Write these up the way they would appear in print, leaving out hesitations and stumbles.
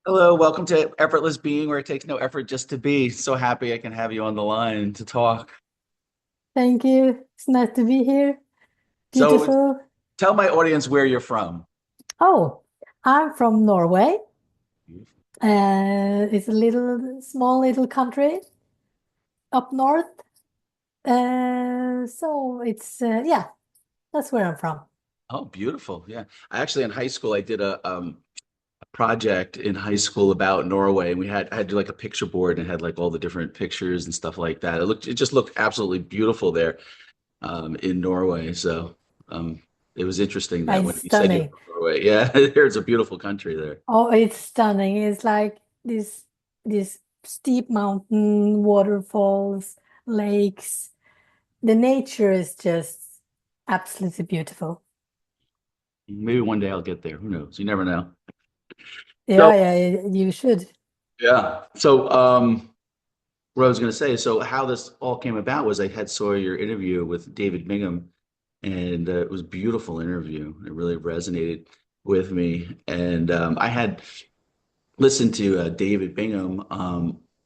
Hello, welcome to Effortless Being, where it takes no effort just to be. So happy I can have you on the line to talk. Thank you. It's nice to be here. So Beautiful. tell my audience where you're from. Oh, I'm from Norway. It's a small little country up north. So yeah, that's where I'm from. Oh, beautiful. Yeah. I actually in high school I did a project in high school about Norway, and I had like a picture board and had like all the different pictures and stuff like that. It just looked absolutely beautiful there in Norway. So it was interesting that when It's you said you're stunning. from Norway, yeah, there's a beautiful country there. Oh, it's stunning. It's like this steep mountain, waterfalls, lakes. The nature is just absolutely beautiful. Maybe one day I'll get there. Who knows? You never know. Yeah, So yeah, you should. yeah. So what I was going to say, so how this all came about was I had saw your interview with David Bingham, and it was a beautiful interview. It really resonated with me, and I had listened to David Bingham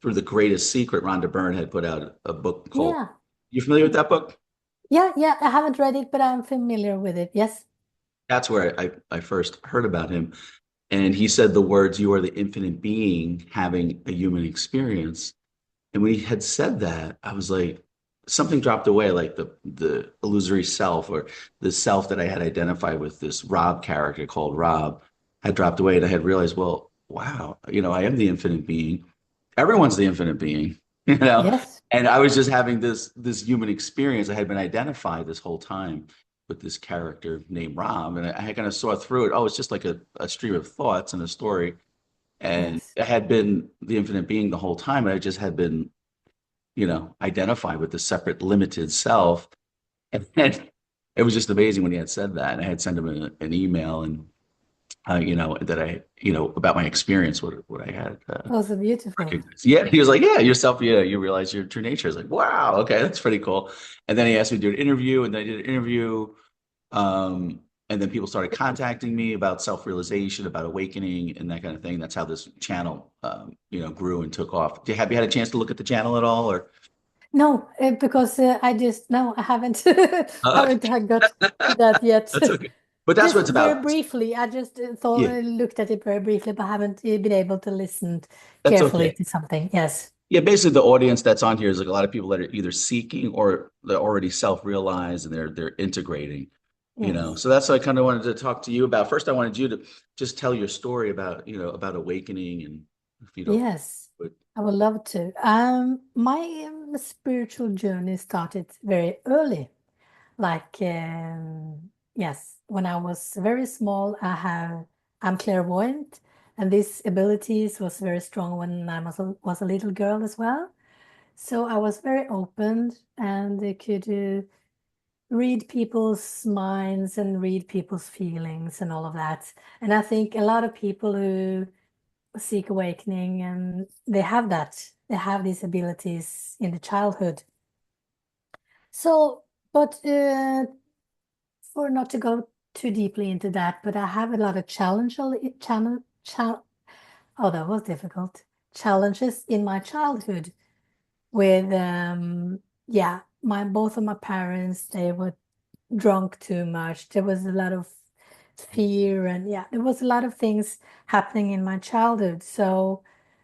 for The Greatest Secret. Rhonda Byrne had put out a book called. Yeah. You familiar with that book? Yeah, yeah, I haven't read it, but I'm familiar with it. Yes. That's where I first heard about him, and he said the words, "You are the infinite being having a human experience." And when he had said that, I was like, something dropped away, like the illusory self or the self that I had identified with this Rob character called Rob had dropped away. And I had realized, well, wow, I am the infinite being. Everyone's the infinite being, you know? Yes. And I was just having this human experience. I had been identified this whole time with this character named Rob. And I kind of saw through it. Oh, it's just like a stream of thoughts and a story. And Yes. I had been the infinite being the whole time. And I just had been identify with the separate limited self. And it was just amazing when he had said that. And I had sent him an email and, that about my experience, what I had Also beautiful. recognized. Yeah. He was like, yeah, yourself. Yeah. You realize your true nature. I was like, wow. Okay. That's pretty cool. And then he asked me to do an interview, and then I did an interview. Um, and then people started contacting me about self-realization, about awakening and that kind of thing. That's how this channel, grew and took off. Have you had a chance to look at the channel at all, or? No, because I just no, I haven't Uh, haven't got to that yet. that's okay. But that's what Just it's very about. briefly. I just thought Yeah, looked at it very briefly, but haven't been able to listen that's carefully okay. to something. Yes. Yeah, basically the audience that's on here is like a lot of people that are either seeking or they're already self-realized and they're integrating. Yes. So that's what I kind of wanted to talk to you about. First, I wanted you to just tell your story about awakening and if you don't Yes. but I would love to. My spiritual journey started very early. Like, yes, when I was very small, I'm clairvoyant, and these abilities was very strong when I was a little girl as well. So I was very open and I could read people's minds and read people's feelings and all of that. And I think a lot of people who seek awakening and they have these abilities in the childhood. So, but for not to go too deeply into that, but I have a lot of oh, that was difficult. Challenges in my childhood with yeah, my both of my parents, they were drunk too much. There was a lot of fear and yeah, there was a lot of things happening in my childhood. So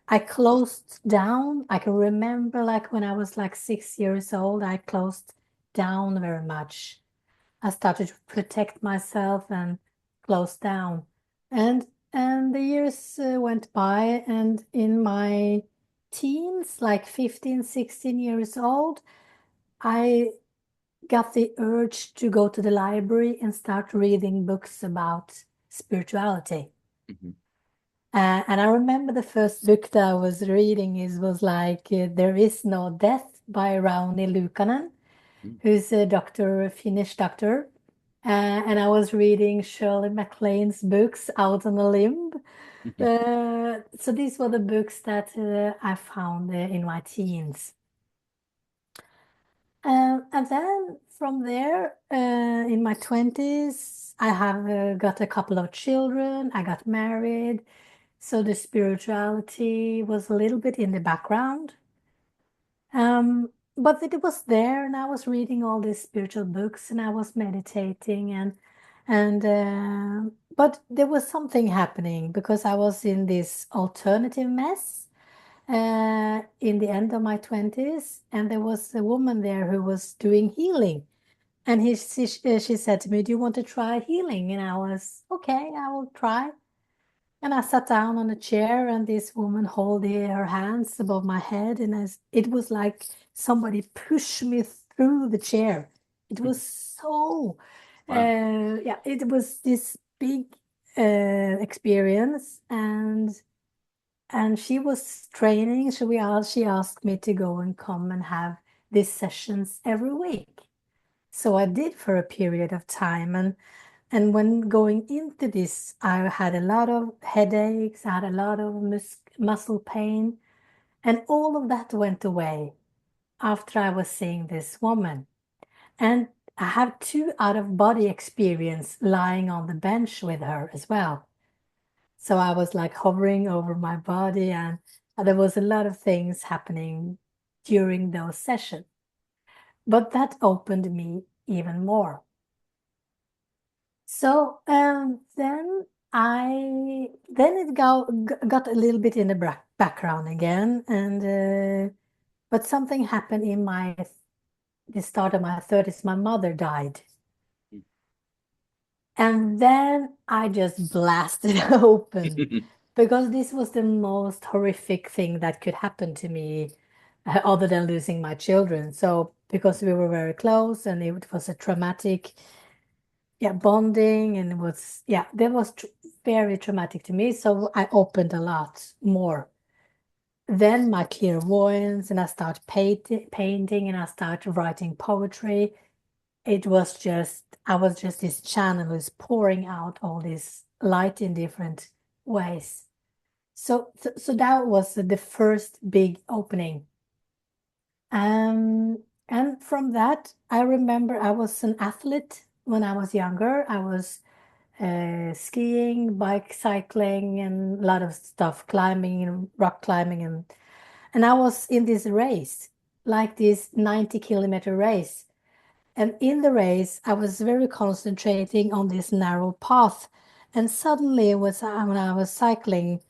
I closed down. I can remember like when I was like 6 years old, I closed down very much. I started to protect myself and close down. And the years went by, and in my teens, like 15, 16 years old, I got the urge to go to the library and start reading books about spirituality. Mhm. And I remember the first book that I was reading was like There Is No Death by Rauni Lukanen, who's a doctor, a Finnish doctor. And I was reading Shirley MacLaine's books Out on a Limb. Mhm. So these were the books that I found in my teens. And then from there, in my 20s, I have got a couple of children. I got married. So the spirituality was a little bit in the background. Um, but it was there, and I was reading all these spiritual books, and I was meditating, and but there was something happening because I was in this alternative mess in the end of my 20s, and there was a woman there who was doing healing. And she said to me, "Do you want to try healing?" And I was, "Okay, I will try." And I sat down on a chair, and this woman holding her hands above my head, and it was like somebody pushed me through the chair. It was so, Wow. yeah, it was this big experience, and she was training. So she asked me to go and come and have these sessions every week. So I did for a period of time, and when going into this, I had a lot of headaches, I had a lot of muscle pain, and all of that went away after I was seeing this woman. And I have two out of body experience lying on the bench with her as well. So I was like hovering over my body, and there was a lot of things happening during those sessions. But that opened me even more. So then it got a little bit in the background again, and but something happened in the start of my 30s. My mother died, and then I just blasted open because this was the most horrific thing that could happen to me, other than losing my children. So because we were very close, and it was a traumatic, yeah, bonding, and it was, yeah, that was tr very traumatic to me. So I opened a lot more. Then my clairvoyance, and I started painting, and I started writing poetry. I was just this channel who's pouring out all this light in different ways. So that was the first big opening. Um, and from that, I remember I was an athlete when I was younger. I was skiing, bike cycling, and a lot of stuff, climbing and rock climbing, and I was in this race, like this 90-kilometer race. And in the race, I was very concentrating on this narrow path. And suddenly, when I was cycling,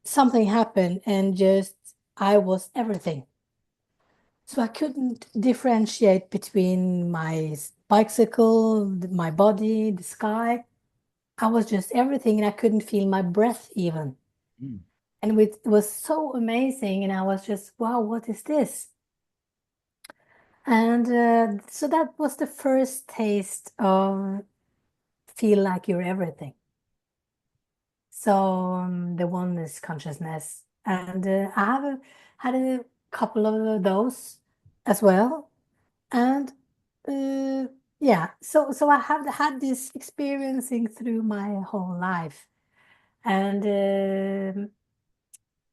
something happened, and just I was everything. So I couldn't differentiate between my bicycle, my body, the sky. I was just everything, and I couldn't feel my breath even. Mm. And it was so amazing, and I was just, wow, what is this? And so that was the first taste of feel like you're everything. So the oneness consciousness, and I have had a couple of those as well, and yeah, so I have had this experiencing through my whole life, and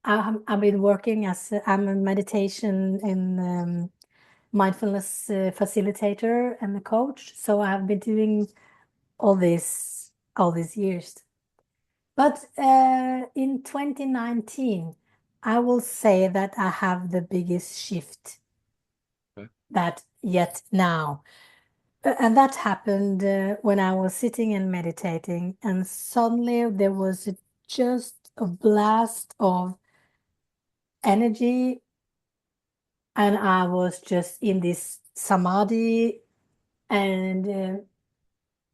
I've been working I'm a meditation and mindfulness facilitator and a coach. So I've been doing all these years. But in 2019, I will say that I have the biggest shift Okay. that yet now. And that happened when I was sitting and meditating, and suddenly there was just a blast of energy, and I was just in this samadhi, and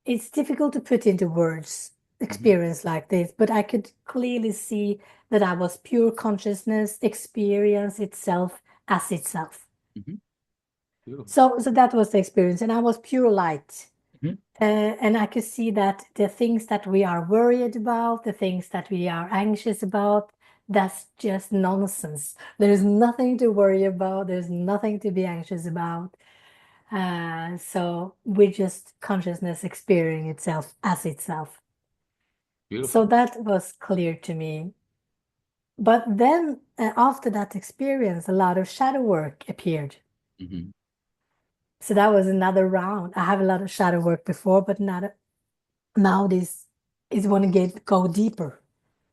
it's difficult to put into words Hmm. experience like this, but I could clearly see that I was pure consciousness, experience itself as itself. Hmm. Beautiful. So that was the experience, and I was pure light. Hmm. And I could see that the things that we are worried about, the things that we are anxious about, that's just nonsense. There's nothing to worry about. There's nothing to be anxious about. So we just consciousness experiencing itself as itself. So Beautiful. that was clear to me. But then after that experience, a lot of shadow work appeared. Hmm. So that was another round. I have a lot of shadow work before, but not now this is want to get go deeper.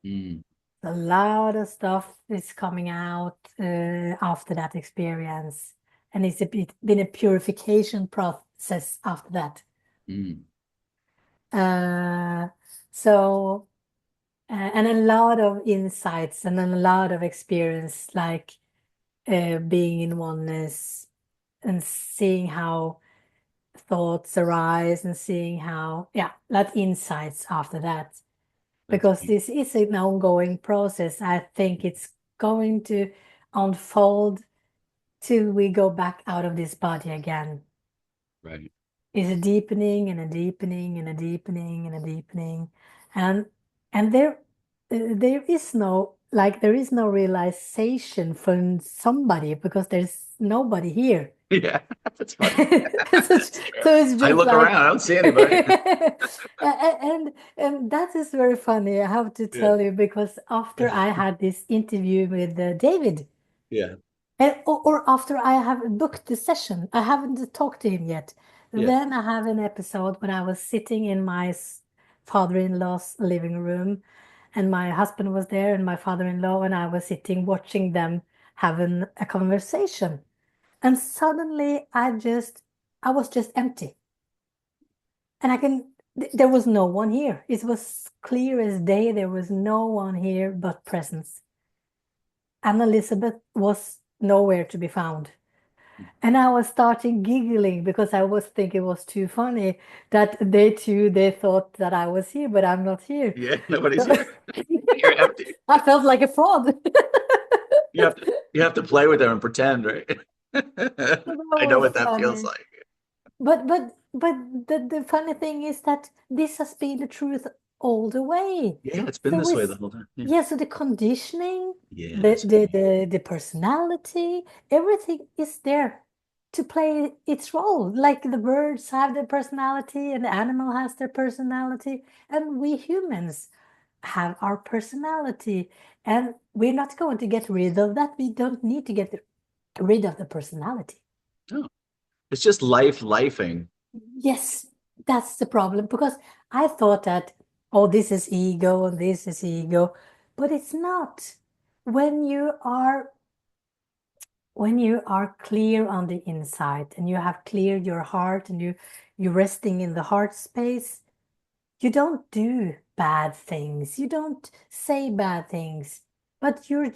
Mm, A lot of stuff is coming out after that experience, and been a purification process after that. mm, Uh, so and a lot of insights and then a lot of experience, like being in oneness and seeing how thoughts arise and seeing how, yeah, that insights after that. that's Because beautiful. this is an ongoing process. I think it's going to unfold till we go back out of this body again. Right. It's a deepening and a deepening and a deepening and a deepening. And and there is no, like, there is no realization from somebody because there's nobody here. Yeah, that's funny. So, That's true. so it's I just look like around, I don't see anybody. and that is very funny, I have to Yeah. tell you, because after I had this interview with David, Yeah. or after I have booked the session, I haven't talked to him yet. Yeah. Then I have an episode when I was sitting in my father-in-law's living room, and my husband was there, and my father-in-law, and I was sitting watching them having a conversation. And suddenly I was just empty. And there was no one here. It was clear as day. There was no one here but presence. And Elizabeth was nowhere to be found. And I was starting giggling because I was thinking it was too funny that they thought that I was here, but I'm not here. Yeah. Nobody's So here. You're empty. I felt like a fraud. You have to play with them and pretend, right? So that I know was what that feels funny. like. But the funny thing is that this has been the truth all the way. Yeah, it's been So this way the it's, whole time. Yeah. yeah, so the conditioning, Yeah, that's the personality, everything is there to play its role. Like the birds have their personality and the animal has their personality, and we humans have our personality. And we're not going to get rid of that. We don't need to get rid of the personality. no. It's just life lifing. Yes, that's the problem, because I thought that, oh, this is ego and this is ego, but it's not. When you are when you are clear on the inside and you have cleared your heart and you're resting in the heart space, you don't do bad things. You don't say bad things, but you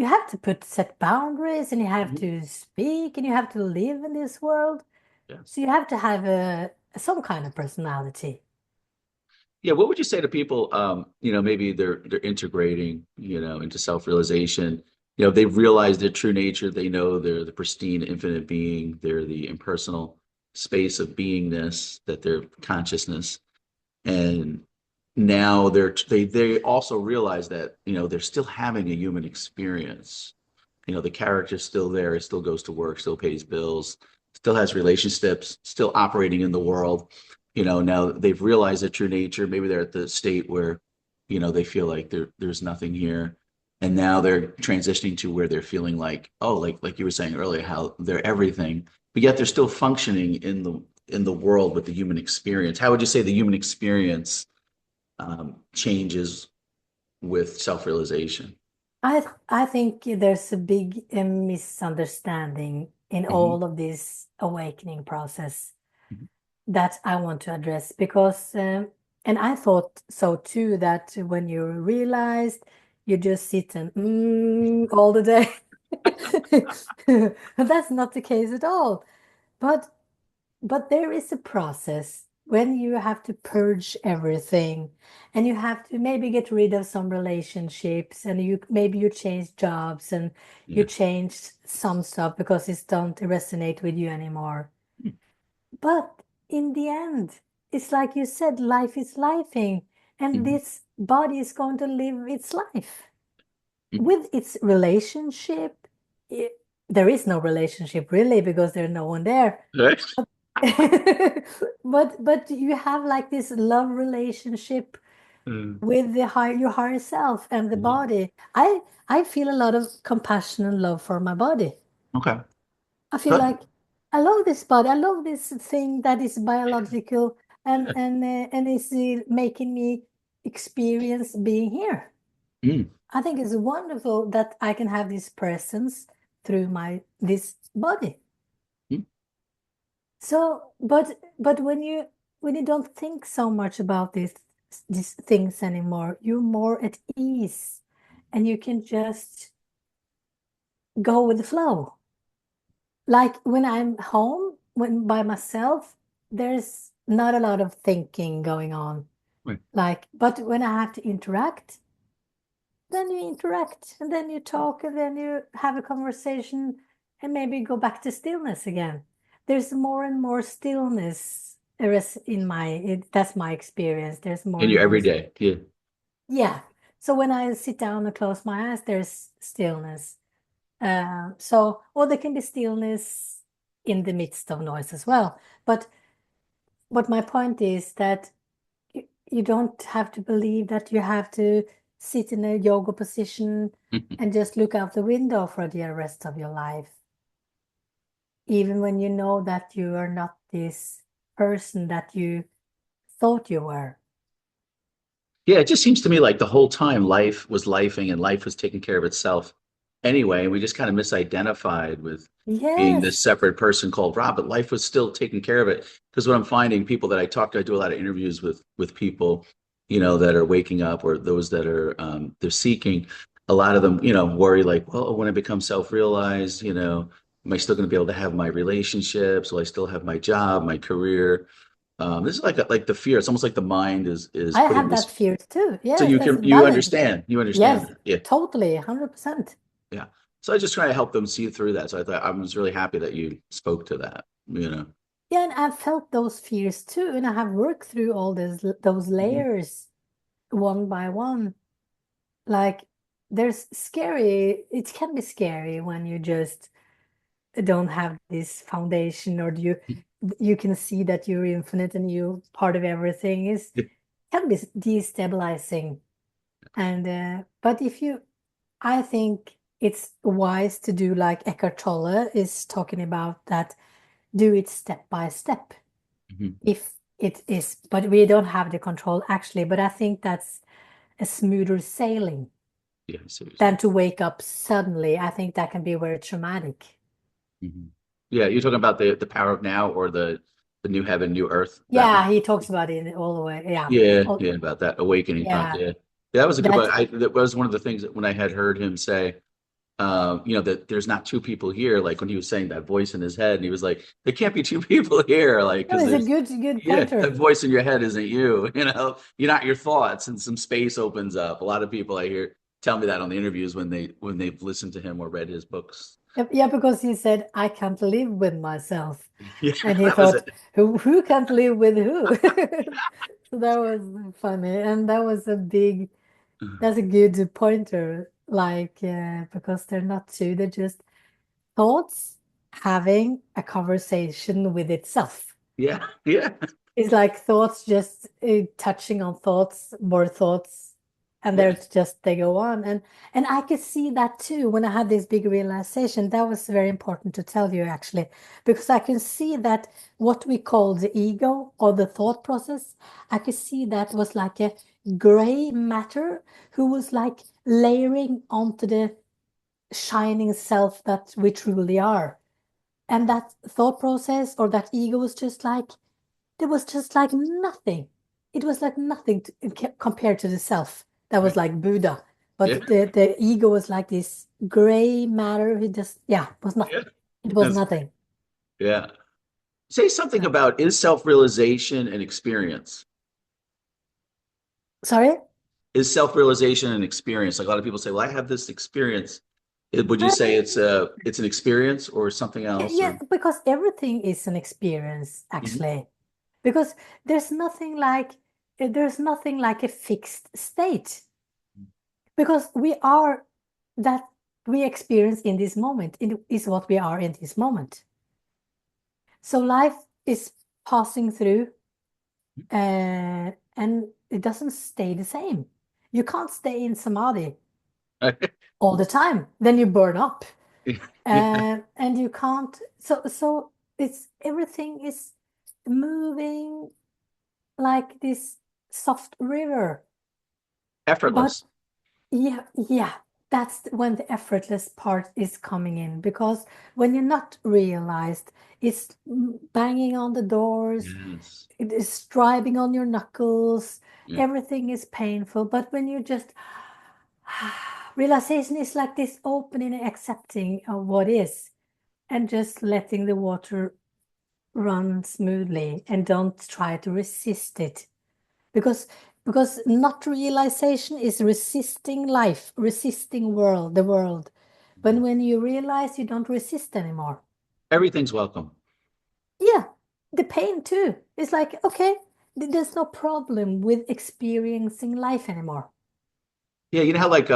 have to set boundaries and you have Mhm. to speak and you have to live in this world. Yes. So you have to have some kind of personality. Yeah, what would you say to people, maybe they're integrating, into self-realization. They've realized their true nature. They know they're the pristine, infinite being. They're the impersonal space of beingness, that they're consciousness. And now they also realize that, they're still having a human experience. The character's still there, it still goes to work, still pays bills, still has relationships, still operating in the world. Now they've realized their true nature. Maybe they're at the state where, they feel like there's nothing here. And now they're transitioning to where they're feeling like, oh, like you were saying earlier, how they're everything, but yet they're still functioning in the world with the human experience. How would you say the human experience changes with self-realization? I think there's a big misunderstanding in Hmm. all of this awakening process that I want to address, because and I thought so too, that when you realized, you just sit and all the day. That's not the case at all. But there is a process when you have to purge everything, and you have to maybe get rid of some relationships, and you change jobs and you Yeah. change some stuff because it don't resonate with you anymore. But in the end, it's like you said, life is lifing, and Mhm. this body is going to live its life Mhm. with its relationship. It, there is no relationship really because there's no one there. Right? But you have like this love relationship Mm. with your higher self and the Mhm. body. I feel a lot of compassion and love for my body. Okay. I feel like Good. I love this body. I love this thing that is biological and is making me experience being here. Mm, I think it's wonderful that I can have this presence through my this body. mm. So, but when you don't think so much about these things anymore, you're more at ease, and you can just go with the flow. Like when I'm home, when by myself, there's not a lot of thinking going on. Right. Like, but when I have to interact, then you interact, and then you talk, and then you have a conversation, and maybe go back to stillness again. There's more and more stillness. There is in that's my experience. There's more In and your more. everyday. Yeah. Yeah. So when I sit down and close my eyes, there's stillness. So, or there can be stillness in the midst of noise as well. But my point is that you don't have to believe that you have to sit in a yoga position and just look out the window for the rest of your life, even when you know that you are not this person that you thought you were. Yeah, it just seems to me like the whole time life was lifing and life was taking care of itself anyway. And we just kind of misidentified with being this Yes, separate person called Rob, but life was still taking care of it. Because what I'm finding, people that I talk to, I do a lot of interviews with people, that are waking up or those that are they're seeking. A lot of them, worry like, well, when I become self-realized, am I still going to be able to have my relationships? Will I still have my job, my career? This is like the fear. It's almost like the mind is I putting have that this. fear too. So Yes, you that's can you valid. understand you understand Yes, that. Yeah, totally, 100%. yeah. So I just try to help them see through that. So I thought I was really happy that you spoke to that. Yeah, and I've felt those fears too, and I have worked through all those Mhm. layers one by one. Like there's scary, it can be scary when you just don't have this foundation, or you can see that you're infinite and you part of everything is can be destabilizing. And but if you I think it's wise to do like Eckhart Tolle is talking about, that do it step by step. Mhm. If it is, but we don't have the control actually, but I think that's a smoother sailing Yeah, I see what you're than saying. to wake up suddenly. I think that can be very traumatic. Mhm. Yeah, you're talking about the power of now or the new heaven, new earth, that one. Yeah, he talks about it all the way. Yeah. Yeah, Oh, yeah, about that awakening yeah. concept. Yeah, that was a good one. That That was one of the things that when I had heard him say, that there's not two people here. Like when he was saying that voice in his head, and he was like, there can't be two people here, like that because was a there's good yeah, that pointer. voice in your head isn't you. You're not your thoughts, and some space opens up. A lot of people I hear tell me that on the interviews when they've listened to him or read his books. Yep, yeah, because he said, I can't live with myself. Yeah, And he that was thought, it. who can't live with who? So that was funny. And that was that's a good pointer. Like, because they're not two, they're just thoughts having a conversation with itself. Yeah, yeah, It's like thoughts just touching on thoughts, more thoughts, and yeah. there's just they go on. And I could see that too when I had this big realization. That was very important to tell you actually, because I can see that what we call the ego or the thought process, I could see that was like a gray matter who was like layering onto the shining self that we truly are. And that thought process or that ego was just like, there was just like nothing. It was like nothing compared to the self. That was Right. like Buddha. But Yeah, the ego was like this gray matter. It just, yeah, was not, yeah. it was That's nothing. yeah. Say something Yeah. about is self-realization an experience? Sorry? Is self-realization an experience? Like a lot of people say, well, I have this experience. Would you Uh, say it's an experience or something else yeah, or because everything is an experience, Mhm. actually. Because there's nothing like a fixed state. Because we are that we experience in this moment is what we are in this moment. So life is passing through, and it doesn't stay the same. You can't stay in Samadhi all the time. Then you burn up. Yeah, And you can't. So it's everything is moving like this soft river. But Effortless. yeah, yeah, that's when the effortless part is coming in, because when you're not realized, it's banging on the doors, Yes. it is driving on your knuckles, Yeah. everything is painful. But when you just realization is like this opening and accepting of what is, and just letting the water run smoothly and don't try to resist it, because not realization is resisting life, resisting the world. But when you realize, you don't resist anymore. Everything's welcome. Yeah, the pain too. It's like, okay, there's no problem with experiencing life anymore. Yeah, you know how like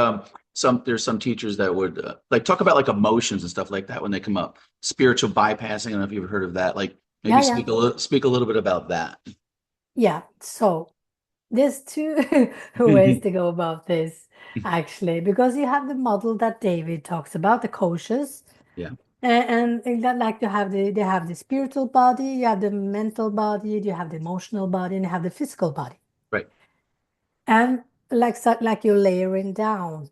there's some teachers that would like talk about like emotions and stuff like that when they come up. Spiritual bypassing. I don't know if you've heard of that. Like maybe Yeah, yeah, speak a little bit about that. yeah. So there's two ways to go about this, actually, because you have the model that David talks about, the koshes. Yeah, And that, like, they have the spiritual body, you have the mental body, you have the emotional body, and you have the physical body. right. And like, so, like you're layering down.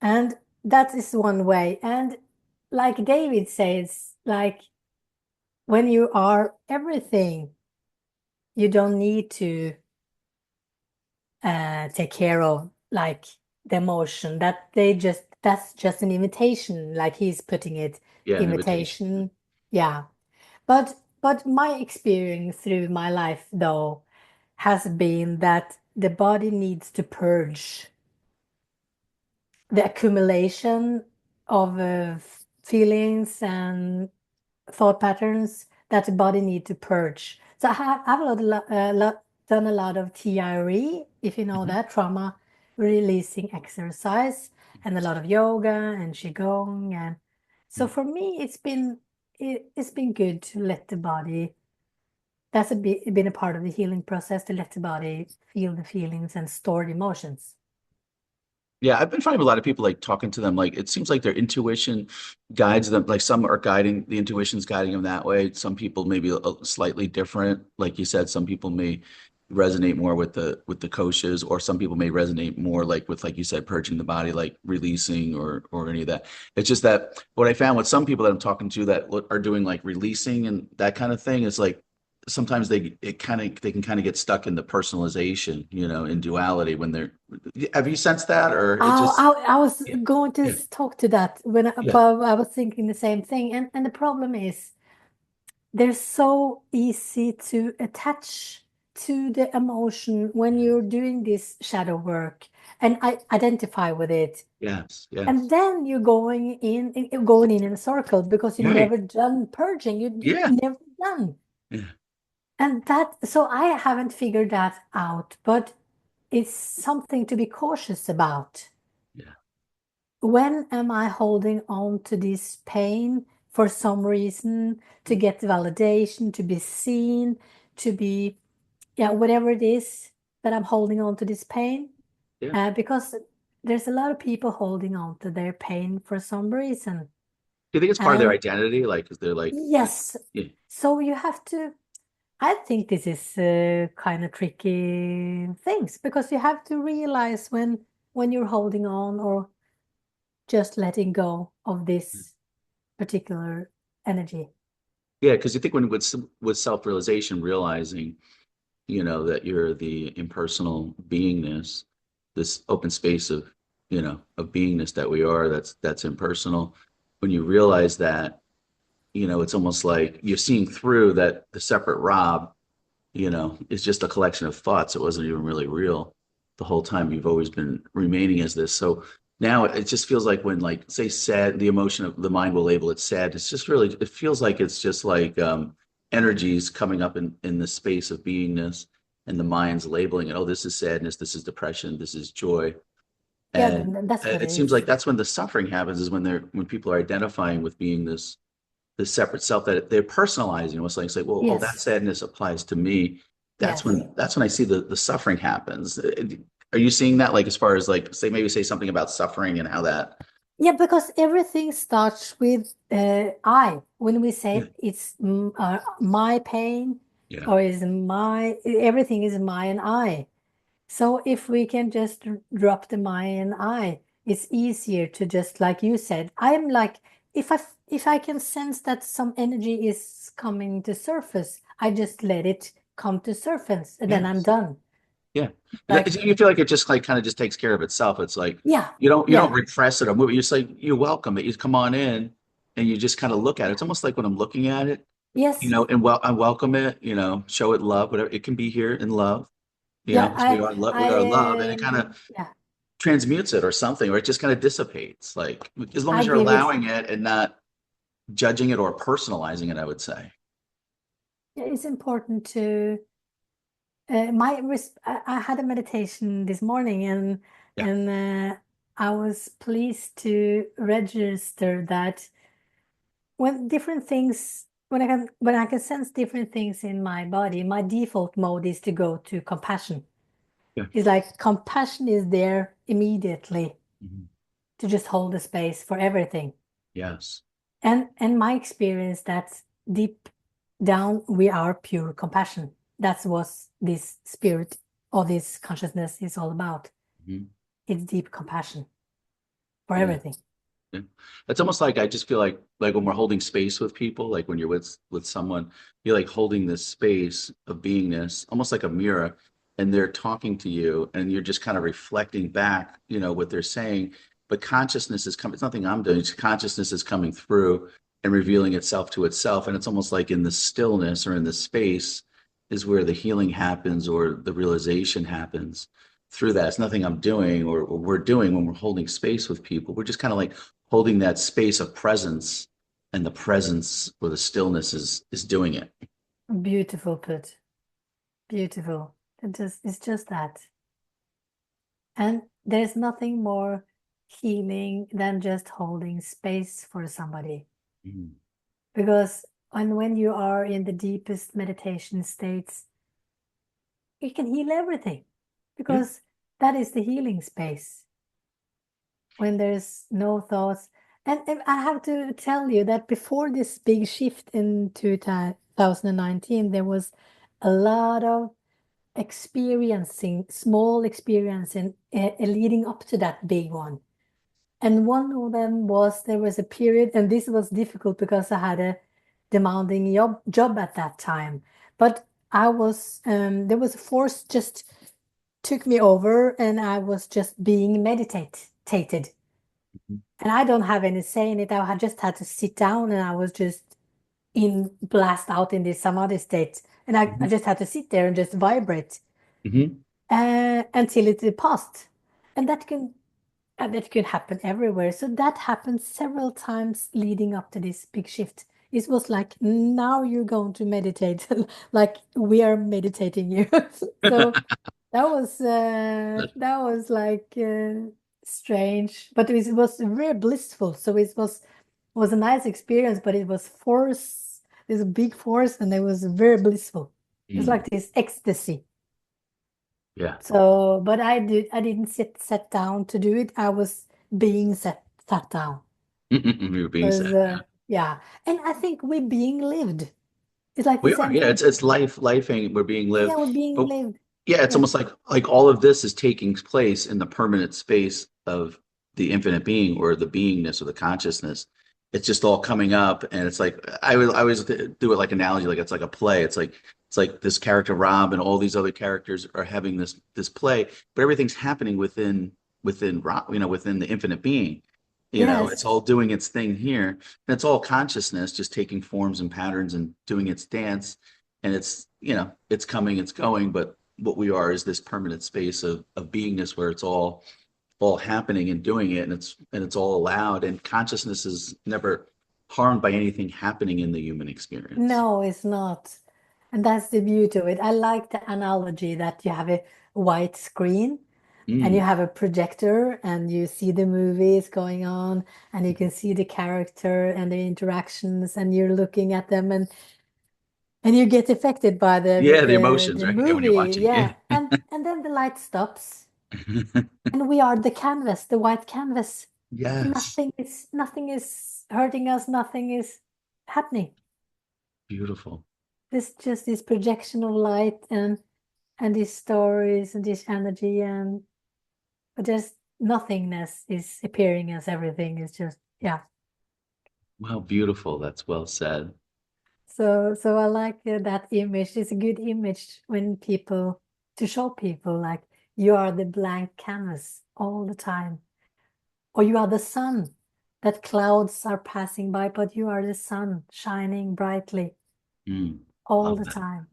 And that is one way. And like David says, like, when you are everything, you don't need to take care of like the emotion. That's just an invitation, like he's putting it, Yeah, an invitation. invitation. Yeah. But my experience through my life, though, has been that the body needs to purge the accumulation of feelings and thought patterns that the body need to purge. So I have done a lot of TRE, if you know Mhm. that, trauma releasing exercise, and a lot of yoga and qigong. And so for me, it's been good to let the body. Been a part of the healing process, to let the body feel the feelings and store the emotions. Yeah, I've been finding a lot of people like talking to them, like it seems like their intuition guides them. Like some are guiding, the intuition's guiding them that way. Some people maybe slightly different. Like you said, some people may resonate more with the koshas, or some people may resonate more like with, like you said, purging the body, like releasing or any of that. It's just that what I found with some people that I'm talking to that are doing like releasing and that kind of thing is like sometimes they can kind of get stuck in the personalization, in duality when they're. Have you sensed that, or it Oh, just? I was Yeah, going to yeah, talk to that yeah, but I was thinking the same thing. And the problem is they're so easy to attach to the emotion when you're doing this shadow work, and I identify with it. yes, And yes, then you're going in a circle, because you right, never done purging. You yeah, never done. yeah, And so I haven't figured that out, but it's something to be cautious about. yeah, When am I holding on to this pain for some reason, to get validation, to be seen, to be, yeah, whatever it is that I'm holding on to this pain? yeah. Because there's a lot of people holding on to their pain for some reason. Do you think it's part of their And identity? Like, is they're like, yes, yeah, so you have to, I think this is kind of tricky things, because you have to realize when you're holding on, or just letting go of this particular energy. yeah, because you think when with self-realization, realizing, that you're the impersonal beingness, this open space of, of beingness that we are, that's impersonal. When you realize that, it's almost like you're seeing through that the separate Rob, is just a collection of thoughts. It wasn't even really real the whole time. You've always been remaining as this. So now it just feels like when, like, say, sad, the emotion of the mind will label it sad. It's just really, it feels like it's just like energies coming up in the space of beingness, and the mind's labeling it. Oh, this is sadness. This is depression. This is joy. Yeah, And that's what it it seems is. like that's when the suffering happens, is when people are identifying with being this separate self, that they're personalizing. It's like, say, well, oh, that Yes, sadness applies to me. yes. That's when I see the suffering happens. Are you seeing that, like, as far as like, say, maybe say something about suffering and how that? Yeah, because everything starts with I. When we Yeah. say it's my pain Yeah. or is my, everything is my and I. So if we can just drop the my and I, it's easier to just like you said. I'm like if I can sense that some energy is coming to surface, I just let it come to surface and then I'm Yes. done. Yeah. Like You feel like it just like kind of just takes care of itself. It's like yeah, you don't yeah, repress it or move it. You just like you welcome it. You come on in and you just kind of look at it. It's almost like when I'm looking at it, yes, and I welcome it, show it love, whatever. It can be here in love, yeah. because we are love, and it kind of Yeah, transmutes it or something, or it just kind of dissipates. Like as long I as you're give it. allowing it and not judging it or personalizing it, I would say. Yeah, it's important to I had a meditation this morning Yeah. and I was pleased to register that when different things when I can sense different things in my body, my default mode is to go to compassion. Yeah. It's like compassion is there immediately Mhm. to just hold the space for everything. Yes. And my experience that deep down we are pure compassion. That's what this spirit or this consciousness is all about. Mhm. It's deep compassion for Yeah. everything. Yeah. It's almost like I just feel like when we're holding space with people, like when you're with someone, you're like holding this space of beingness, almost like a mirror, and they're talking to you, and you're just kind of reflecting back, what they're saying. But consciousness is coming. It's nothing I'm doing. It's consciousness is coming through and revealing itself to itself, and it's almost like in the stillness or in the space is where the healing happens or the realization happens through that. It's nothing I'm doing or we're doing when we're holding space with people. We're just kind of like holding that space of presence, and the presence or the stillness is doing it. Beautiful put. Beautiful. It's just that. And there's nothing more healing than just holding space for somebody. Mhm. Because when you are in the deepest meditation states, you can heal everything. Yeah. Because that is the healing space when there's no thoughts. And I have to tell you that before this big shift in 2019, there was a lot of small experiencing leading up to that big one. And one of them was there was a period, and this was difficult because I had a demanding job at that time. But there was a force just took me over, and I was just being meditated. Mhm. And I don't have any say in it. I had just had to sit down, and I was just in blast out in this Samadhi state. And I Mhm. just had to sit there and just vibrate Mhm. until it passed. And that can happen everywhere. So that happened several times leading up to this big shift. It was like, now you're going to meditate, like we are meditating you. So that was like strange, but it was very blissful. So it was a nice experience, but it was force, this big force, and it was very blissful. It's Mm. like this ecstasy. Yeah. So, but I didn't sit down to do it. I was being sat down. You're being Because sad. Yeah. yeah, and I think we're being lived. It's like the We are. same Yeah. thing. It's life ain't we're being Yeah, lived. we're being But lived. yeah, it's Yeah, almost like all of this is taking place in the permanent space of the infinite being or the beingness or the consciousness. It's just all coming up, and it's like I always do it like analogy, like it's like a play. It's like this character Rob and all these other characters are having this play, but everything's happening within Rob, within the infinite being. It's yes. all doing its thing here, and it's all consciousness just taking forms and patterns and doing its dance, and it's coming, it's going, but what we are is this permanent space of beingness where it's all happening and doing it, and it's all allowed, and consciousness is never harmed by anything happening in the human experience. No, it's not. And that's the beauty of it. I like the analogy that you have a white screen and you Mm. have a projector and you see the movies going on and you can see the character and the interactions and you're looking at them and you get affected by the Yeah, the the, emotions, the right? Yeah, when you're movie. watching. Yeah. Yeah. And then the light stops and we are the canvas, the white canvas. Yes. Nothing is hurting us, nothing is happening. Beautiful. This just this projection of light and these stories and this energy and but just nothingness is appearing as everything is just yeah. Wow, beautiful. That's well said. So I like that image. It's a good image when people to show people like you are the blank canvas all the time, or you are the sun that clouds are passing by, but you are the sun shining brightly Mm, all love the that. time.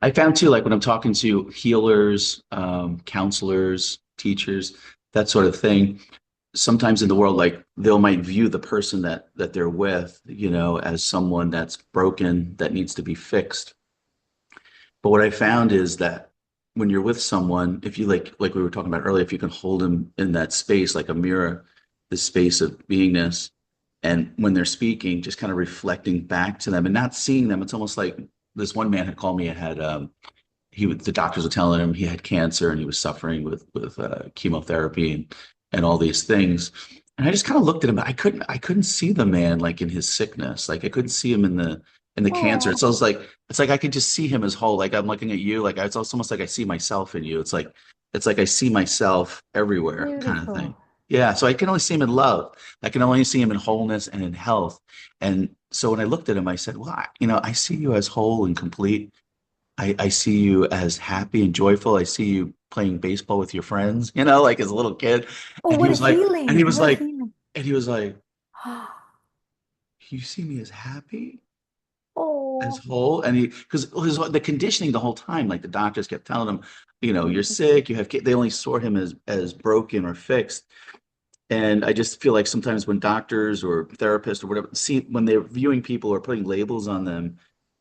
I found too, like when I'm talking to healers, counselors, teachers, that sort of thing, sometimes in the world, like they'll might view the person that they're with, as someone that's broken, that needs to be fixed. But what I found is that when you're with someone, if you like we were talking about earlier, if you can hold them in that space, like a mirror, the space of beingness, and when they're speaking, just kind of reflecting back to them and not seeing them, it's almost like this one man had called me. The doctors were telling him he had cancer and he was suffering with chemotherapy and all these things. And I just kind of looked at him. I couldn't see the man like in his sickness. Like I couldn't see him in the cancer. Oh, It's like I could just see him as whole. Like I'm looking at you. Like it's almost like I see myself in you. It's like I see myself everywhere, kind of thing. beautiful. Yeah. So I can only see him in love. I can only see him in wholeness and in health. And so when I looked at him, I said, "Well, I see you as whole and complete. I see you as happy and joyful. I see you playing baseball with your friends, like as a little kid." Oh, And he what a was like, and he healing. was What a like, healing. and he was like, "You see me as happy, as Oh, whole?" And because the conditioning the whole time, like the doctors kept telling him, you're sick, they only saw him as broken or fixed. And I just feel like sometimes when doctors or therapists or whatever see when they're viewing people or putting labels on them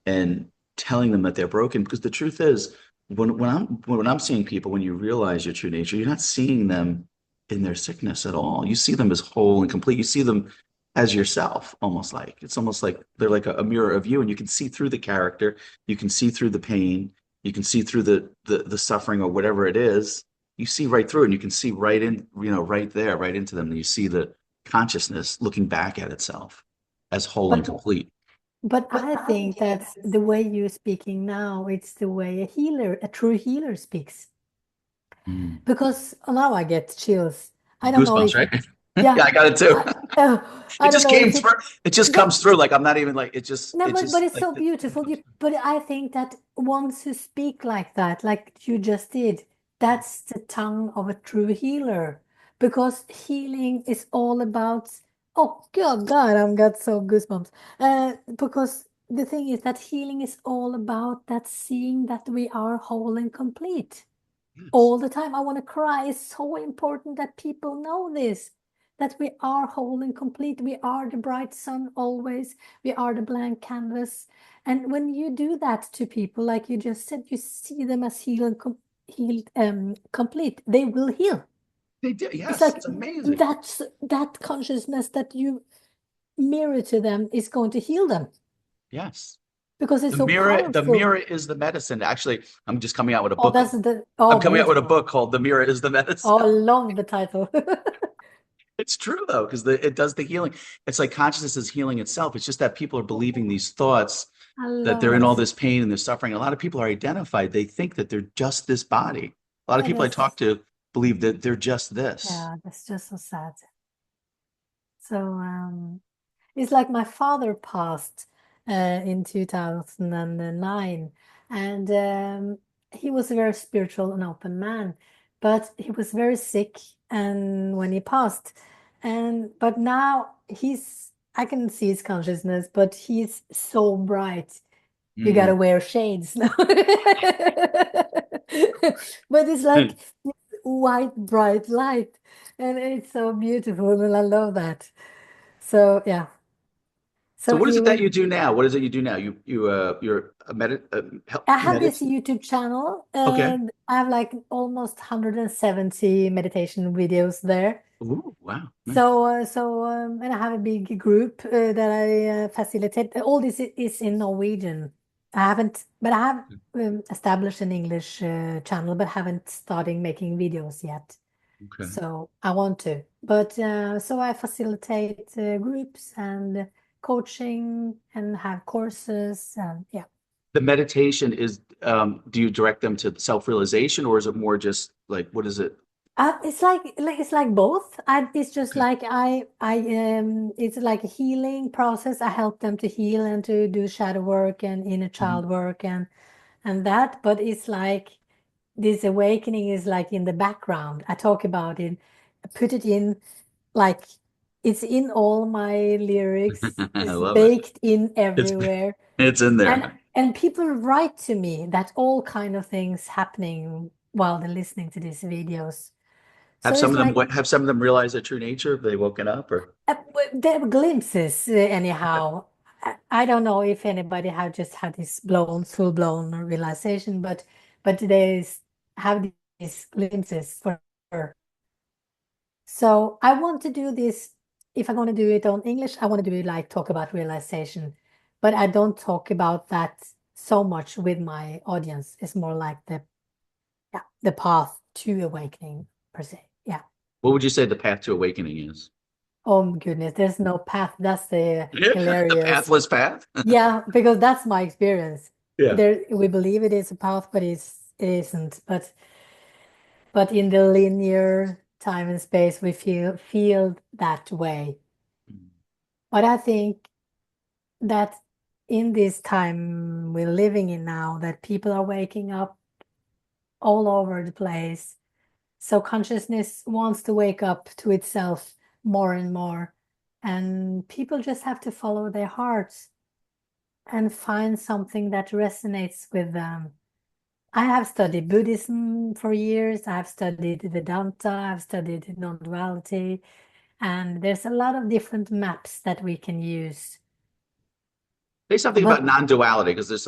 and telling them that they're broken, because the truth is when I'm seeing people, when you realize your true nature, you're not seeing them in their sickness at all. You see them as whole and complete. You see them as yourself, almost like it's almost like they're like a mirror of you, and you can see through the character, you can see through the pain, you can see through the suffering or whatever it is. You see right through it, and you can see right in, right there, right into them. And you see the consciousness looking back at itself as whole and but complete. but I think that's the way you're speaking now. It's the way a healer, a true healer speaks. Mm. Because now I get chills. I don't know Goosebumps, if right? it's Yeah, yeah. I got it too. I, uh, It I don't just know came if through. it's It just but comes through. Like I'm not even like it. Just no, it but just it's like so it beautiful. comes through. But I think that once you speak like that, like you just did, that's the tongue of a true healer. Because healing is all about, oh God, I've got so goosebumps. Because the thing is that healing is all about that seeing that we are whole and complete Yes. all the time. I want to cry. It's so important that people know this, that we are whole and complete. We are the bright sun always. We are the blank canvas. And when you do that to people, like you just said, you see them as healed, complete. They will heal. They did. It's Yes, like it's amazing. that's that consciousness that you mirror to them is going to heal them Yes. because it's The so mirror, the powerful. mirror is the medicine. Actually, I'm just coming out with a Oh, book. that's the I'm oh, coming out with a beautiful. book called The Mirror is the Oh, I Medicine. love the title. It's true though, because it does the healing. It's like consciousness is healing itself. It's just that people are believing these thoughts I that love they're in all it. this pain and they're suffering. A lot of people are identified. They think that they're just this body. A lot of Yeah, people I talk to believe that they're just this. that's just so sad. So it's like my father passed in 2009, and he was a very spiritual and open man, but he was very sick, and when he passed, and but now I can see his consciousness, but he's so bright. You gotta Mm. wear shades now. But it's like white, bright light, and it's so beautiful, and I love that. So yeah. So So what is he it that would. you do now? What is it you do now? You're a I have this medit. YouTube channel, Okay. and I have like almost 170 meditation videos there. Ooh, wow. Nice. So and I have a big group that I facilitate. All this is in Norwegian. I haven't, but I have established an English channel, but haven't started making videos yet. Okay. So I want to. But so I facilitate groups and coaching and have courses and yeah. The meditation is, do you direct them to self-realization, or is it more just like, what is it? It's like both. It's just Okay. like I it's like a healing process. I help them to heal and to do shadow work and inner Mhm. child work and that. But it's like this awakening is like in the background. I talk about it, put it in like it's in all my lyrics. I It's love it. baked in It's everywhere. it's in And there. and people write to me that all kind of things happening while they're listening to these videos. So it's like Have some of them realized their true nature? Have they woken up, or there are glimpses anyhow. I don't know if anybody have just had this full blown realization, but there's have these glimpses for sure. So I want to do this. If I'm going to do it on English, I want to do it like talk about realization, but I don't talk about that so much with my audience. It's more like the path to awakening per se. Yeah. what would you say the path to awakening is? Oh my goodness, there's no path. That's the The hilarious. pathless path? Yeah, because that's my experience. Yeah. There, we believe it is a path, but it isn't. But in the linear time and space, we feel that way. But I think that in this time we're living in now, that people are waking up all over the place. So consciousness wants to wake up to itself more and more. And people just have to follow their hearts and find something that resonates with them. I have studied Buddhism for years. I've studied the Vedanta. I've studied non-duality. And there's a lot of different maps that we can use. Say something about But non-duality, because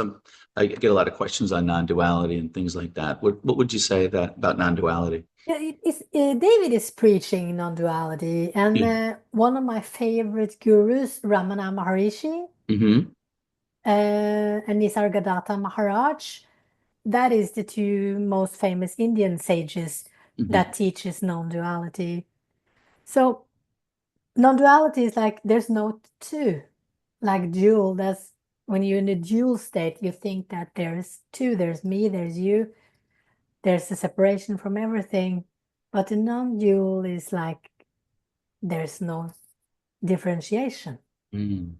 I get a lot of questions on non-duality and things like that. What would you say that about non-duality? yeah, David is preaching non-duality. And Yeah. one of my favorite gurus, Ramana Maharishi, Hmm. and Nisargadatta Maharaj, that is the two most famous Indian sages Hmm. that teaches non-duality. So non-duality is like there's no two, like dual. That's when you're in a dual state, you think that there's two, there's me, there's you, there's a separation from everything. But the non-dual is like there's no differentiation. Mm.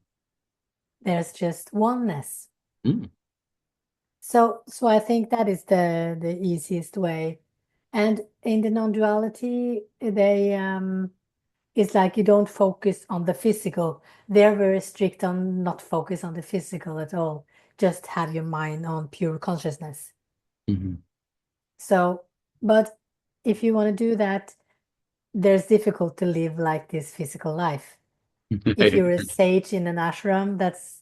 There's just oneness. Mm. So I think that is the easiest way. And in the non-duality, it's like you don't focus on the physical. They're very strict on not focus on the physical at all. Just have your mind on pure consciousness. Hmm. So, but if you want to do that, there's difficult to live like this physical life. If you're a sage in an ashram, that's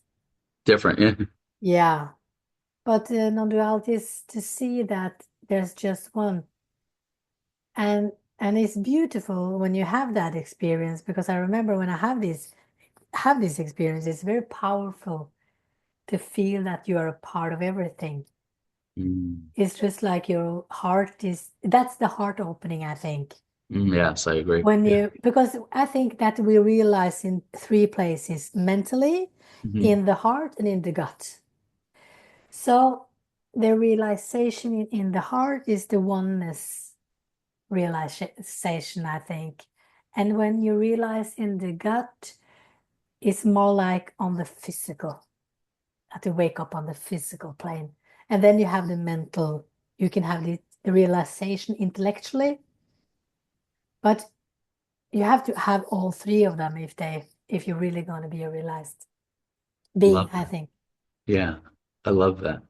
Different, yeah. yeah. But non-duality is to see that there's just one. And it's beautiful when you have that experience because I remember when I have this experience, it's very powerful to feel that you are a part of everything. Mm. It's just like your heart is, that's the heart opening, I think. Mm, yes, I agree. When Yeah. you, because I think that we realize in three places, mentally, Hmm. in the heart, and in the gut. So the realization in the heart is the oneness realization, I think. And when you realize in the gut, it's more like on the physical, to wake up on the physical plane. And then you have the mental, you can have the realization intellectually, but you have to have all three of them if you're really going to be a realized being, Love I that. think. Yeah, I love that.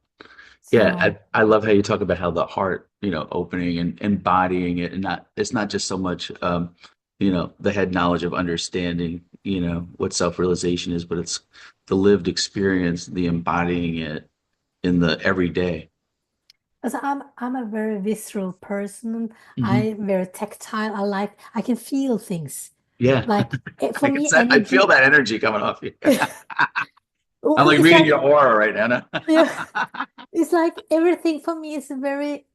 Yeah, So I love how you talk about how the heart, opening and embodying it, and it's not just so much, the head knowledge of understanding, what self-realization is, but it's the lived experience, the embodying it in the everyday. because I'm a very visceral person. Hmm. I'm very tactile. I can feel things. Yeah, Like for I can me, I feel energy. that energy coming off you. I'm like It's reading like your aura right now. yeah, it's like everything for me is very.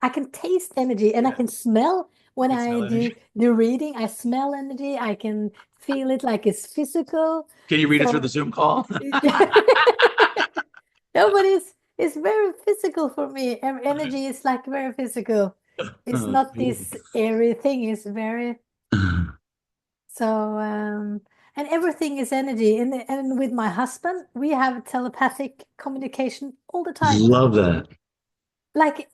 I can taste energy and I Yeah. can smell when It's I no do energy. the reading. I smell energy. I can feel it like it's physical. Can you read it through the So Zoom call? no, but it's very physical for me. Energy is like very physical. It's Oh, it's not beautiful. this airy thing. It's very so and everything is energy. And with my husband, we have telepathic communication all the time. Love that. Like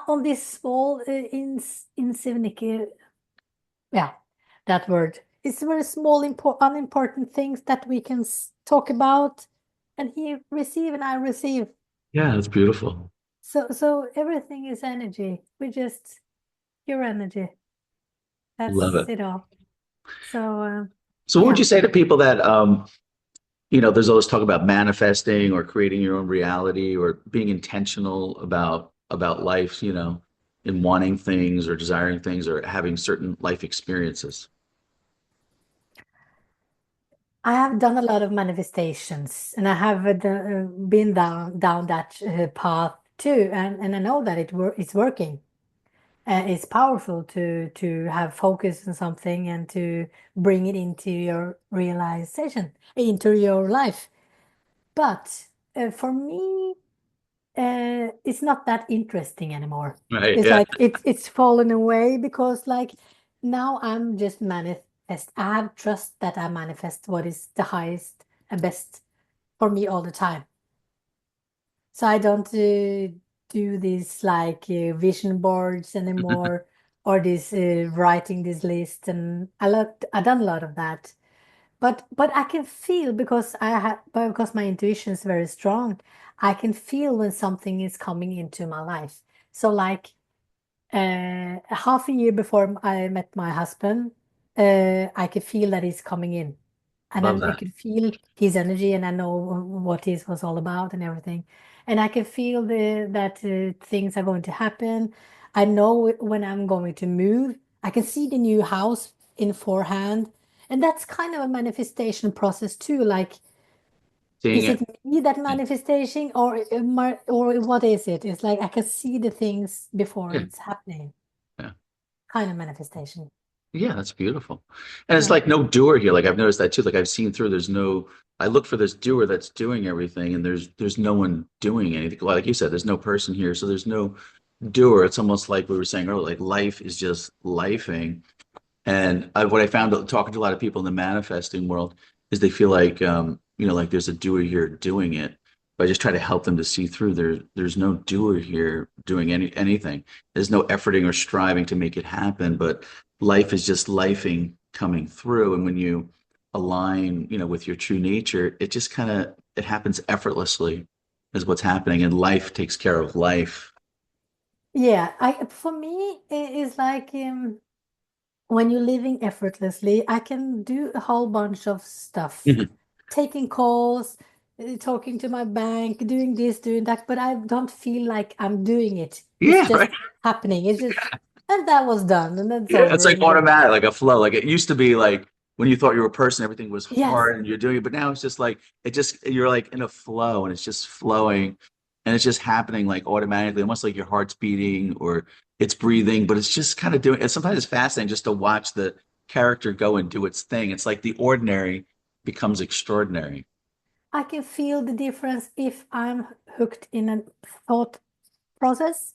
on this small insignificant, yeah, that word. It's very small, unimportant things that we can talk about, and he receive and I receive. Yeah, it's beautiful. So everything is energy. We just pure energy. Love That's it. it all. So So what would you yeah. say to people that there's always talk about manifesting or creating your own reality or being intentional about life, in wanting things or desiring things or having certain life experiences. I have done a lot of manifestations, and I have been down that path too, and I know that it's working. It's powerful to have focus on something and to bring it into your realization, into your life. But for me, it's not that interesting anymore. Right. It's Yeah. like it's fallen away because like now I'm just manifest. I have trust that I manifest what is the highest and best for me all the time. So I don't do these like vision boards anymore or this writing this list, and I done a lot of that. But I can feel because I have because my intuition is very strong. I can feel when something is coming into my life. So like half a year before I met my husband, I could feel that he's coming in, and Love then I that. could feel his energy, and I know what this was all about and everything, and I can feel that things are going to happen. I know when I'm going to move. I can see the new house in forehand, and that's kind of a manifestation process too. Like, Seeing is it. it me that Yeah. manifestation, or what is it? It's like I can see the things before Yeah. it's happening. Yeah. Kind of manifestation. Yeah, that's beautiful. And it's Yeah. like no doer here. Like I've noticed that too. Like I've seen through, I look for this doer that's doing everything and there's no one doing anything. Like you said, there's no person here. So there's no doer. It's almost like we were saying earlier, like life is just lifing. And what I found talking to a lot of people in the manifesting world is they feel like, like there's a doer here doing it. But I just try to help them to see through there's no doer here doing anything. There's no efforting or striving to make it happen, but life is just lifing coming through. And when you align, with your true nature, it just it happens effortlessly is what's happening. And life takes care of life. Yeah, I for me it is like when you're living effortlessly, I can do a whole bunch of stuff, taking calls, talking to my bank, doing this, doing that, but I don't feel like I'm doing it. It's Yeah, just right. happening. It's just, and that was done, and that's Yeah, it's over. like And then, automatic, like a flow. Like it used to be like when you thought you were a person, everything was yes, hard and you're doing it. But now it's just like you're like in a flow and it's just flowing and it's just happening like automatically, almost like your heart's beating or it's breathing, but it's just kind of doing it. Sometimes it's fascinating just to watch the character go and do its thing. It's like the ordinary becomes extraordinary. I can feel the difference if I'm hooked in a thought process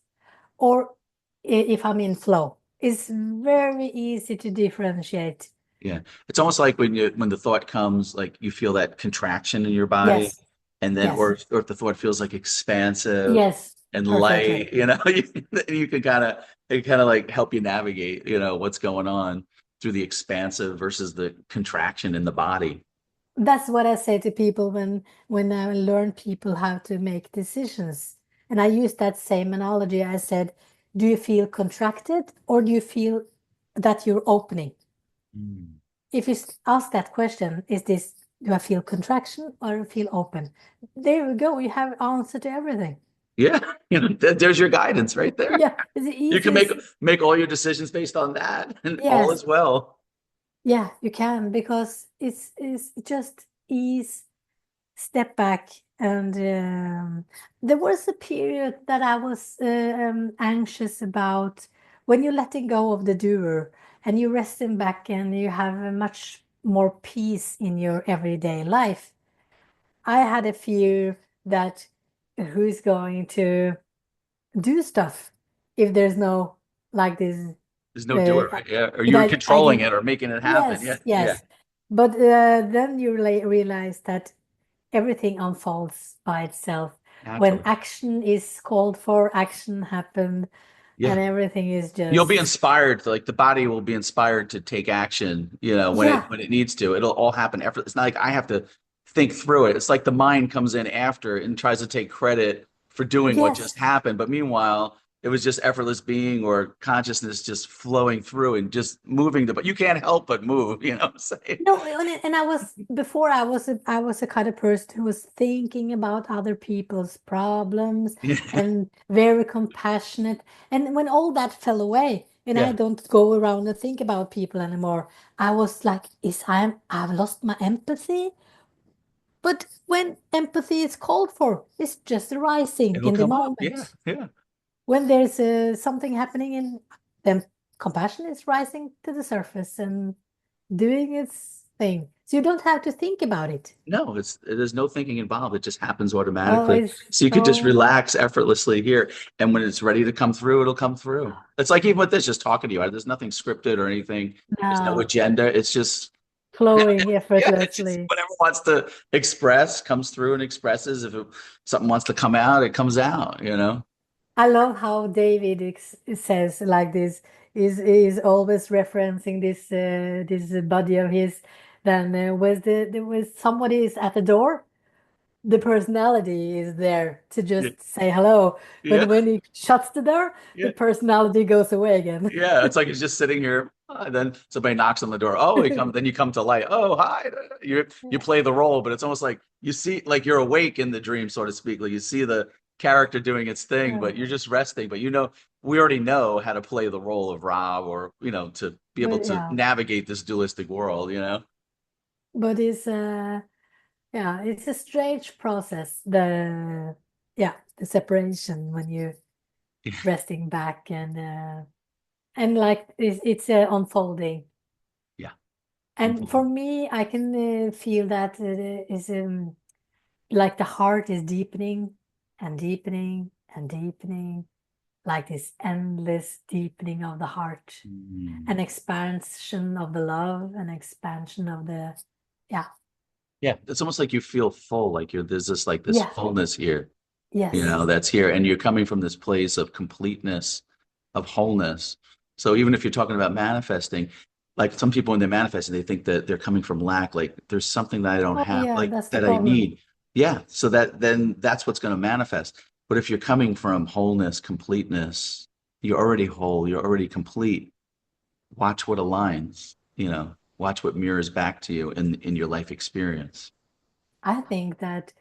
or if I'm in flow. It's very easy to differentiate. Yeah. It's almost like when the thought comes, like you feel that contraction in your body, Yes, and then yes, or if the thought feels like expansive yes, and perfectly. light, you can it kind of like help you navigate, what's going on through the expansive versus the contraction in the body. That's what I say to people when I learn people how to make decisions. And I use that same analogy. I said, do you feel contracted or do you feel that you're opening? Mm. If you ask that question, do I feel contraction or feel open? There we go. You have answer to everything. Yeah, there's your guidance right there. Yeah, it's the You can make easiest. make all your decisions based on that, and all Yes, is well. yeah, you can because it's just ease, step back, And there was a period that I was anxious about when you're letting go of the doer and you're resting back and you have a much more peace in your everyday life. I had a fear that who's going to do stuff if there's no like this There's no uh, doer, right? Yeah. Or you're that I controlling can it or making it happen. Yeah. yes, Yeah. yes. But then you realize that everything unfolds by itself. When Naturally. action is called for, action happened, and Yeah. everything is You'll be just, inspired, like the body will be inspired to take action, yeah, when it needs to. It'll all happen effort. It's not like I have to think through it. It's like the mind comes in after and tries to take credit for doing what just yes. happened. But meanwhile, it was just effortless being or consciousness just flowing through and just moving but you can't help but move, you know what I'm saying? No, and I was before I was a kind of person who was thinking about other people's problems Yeah. and very compassionate. And when all that fell away, and I Yeah. don't go around and think about people anymore, I was like, I've lost my empathy? But when empathy is called for, it's just arising It'll in the come up. Yeah. moment. Yeah. When there's something happening, in then compassion is rising to the surface and doing its thing. So you don't have to think about it. No, there's no thinking involved. It just happens Oh, automatically. it's So you could just so relax effortlessly here. And when it's ready to come through, it'll come through. It's like even with this, just talking to you. There's nothing scripted or anything. There's no now agenda. It's just, flowing yeah, it's just effortlessly. whatever wants to express comes through and expresses. Something wants to come out, it comes out, you know? I love how David says like this is always referencing this buddy of his. Then there was somebody is at the door, the personality is there to Yeah. just say hello. But Yeah. when he shuts the door, the Yeah. personality goes away again. Yeah, it's like he's just sitting here. Then somebody knocks on the door. Oh, he comes. Then you come to light. Oh, hi. You Yeah. play the role, but it's almost like you see, like you're awake in the dream, so to speak. Like you see the character doing its thing, Yeah. but you're just resting. But we already know how to play the role of Rob, or to be able But to yeah, navigate this dualistic world. but it's yeah, it's a strange process. The separation when you're resting back and like it's unfolding. Yeah, And for unfolding. me, I can feel that it is like the heart is deepening and deepening and deepening, like this endless deepening of the heart, an Mm. expansion of the love, an expansion of the, yeah, Yeah, it's almost like you feel full, like there's this yeah, fullness here. yes. That's here, and you're coming from this place of completeness, of wholeness. So even if you're talking about manifesting, like some people when they're manifesting, they think that they're coming from lack, like there's something that I don't Oh, have, yeah, like that's the that I problem. need. Yeah, so that's what's going to manifest. But if you're coming from wholeness, completeness, you're already whole, you're already complete. Watch what aligns, watch what mirrors back to you in your life experience. I think that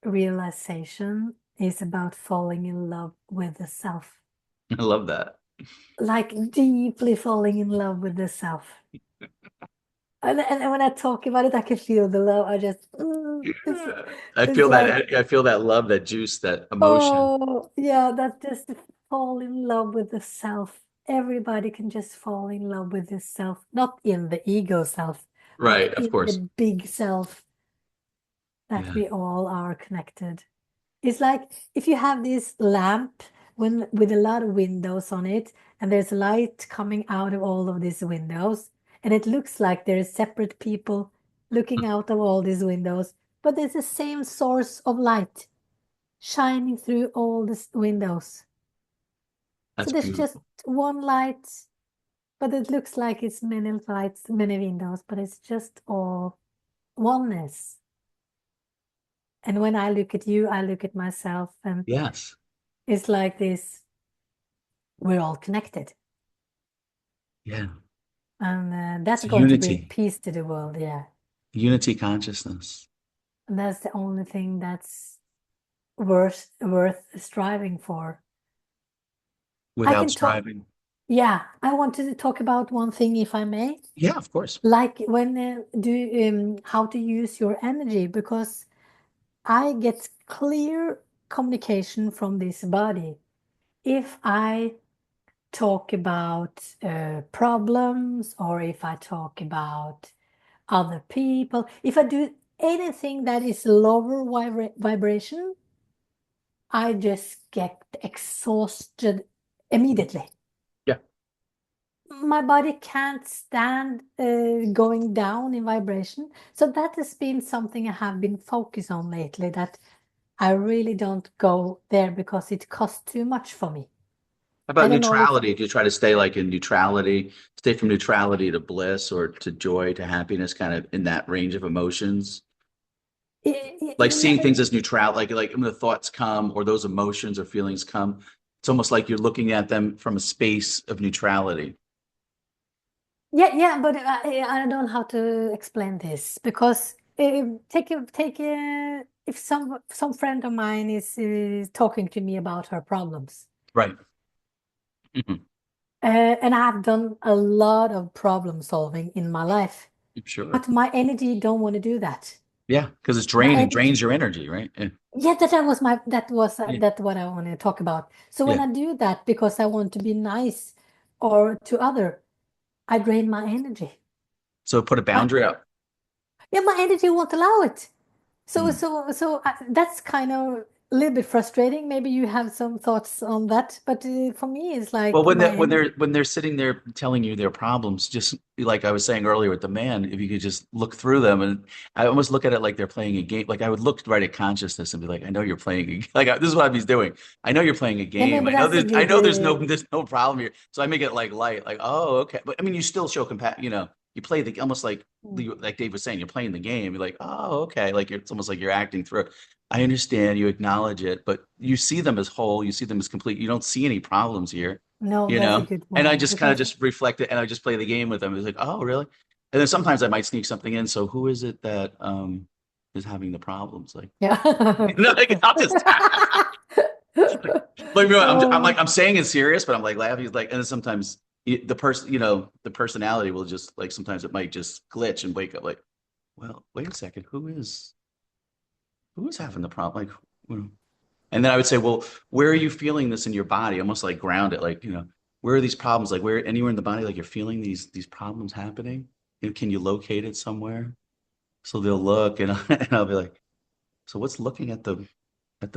realization is about falling in love with the self, I love that. like deeply falling in love with the self. And when I talk about it, I can feel the love. Yeah. I it's feel like, that I feel that love, that juice, that emotion. oh, yeah, that just fall in love with the self. Everybody can just fall in love with the self, not in the ego self, but Right, of in course. the big self that Yeah. we all are connected. It's like if you have this lamp when with a lot of windows on it, and there's light coming out of all of these windows, and it looks like there's separate people looking out of all these windows, but there's the same source of light shining through all these windows. So That's there's just beautiful. one light, but it looks like it's many lights, many windows, but it's just all oneness. And when I look at you, I look at myself, and Yes. it's like this, we're all connected. Yeah. And It's that's going to bring unity. peace to the world. Yeah. Unity consciousness And that's the only thing that's worth striving for. I without can talk. striving. Yeah, I wanted to talk about one thing, if I may, Yeah, of course. like when how to use your energy, because I get clear communication from this body. If I talk about problems, or if I talk about other people, if I do anything that is lower vibration, I just get exhausted immediately. Yeah. My body can't stand going down in vibration. So that has been something I have been focused on lately, that I really don't go there because it costs too much for me. How I about don't know if neutrality? Do you try to stay like in neutrality, stay from neutrality to bliss or to joy to happiness, kind of in that range of emotions? Like seeing things as neutral, like when the thoughts come or those emotions or feelings come, it's almost like you're looking at them from a space of neutrality. yeah, but I don't know how to explain this, because if some friend of mine is talking to me about her problems, Right. Mhm. and I have done a lot of problem solving in my life, Sure. but my energy don't want to do that. Yeah, because it's My draining, energy, drains your energy, right? Yeah. yeah, Yeah. that what I want to talk about. So when Yeah. I do that because I want to be nice or to other, I drain my energy. So put a My, boundary up. yeah, my energy won't allow it. Mm. That's kind of a little bit frustrating. Maybe you have some thoughts on that, but for me, it's Well, like my energy. when they're sitting there telling you their problems, just like I was saying earlier with the man, if you could just look through them, and I almost look at it like they're playing a game. Like I would look right at consciousness and be like, I know you're playing this is what I'm doing. I know you're playing a Yeah, game. maybe that's a I good. know there's no problem here. So I make it like light, like oh okay. But I mean, you still show compa. You play the almost like Dave was saying, you're playing the game. You're like oh okay, like it's almost like you're acting through it. I understand, you acknowledge it, but you see them as whole. You see them as complete. You don't see any problems here No, you that's a know? good And I one just kind of because just reflect it and I just play the game with them. It's like, oh, really? And then sometimes I might sneak something in. So who is it that is having the problems? Like, yeah. like I'll just like I'm Oh, like I'm saying it serious, but I'm like laughing. Like, and then sometimes the person, the personality will just like sometimes it might just glitch and wake up like, well, wait a second, who is having the problem? Like, and then I would say, well, where are you feeling this in your body? Almost like ground it, like, where are these problems? Like where anywhere in the body, like you're feeling these problems happening? Can you locate it somewhere? So they'll look and, and I'll be like, so what's looking at the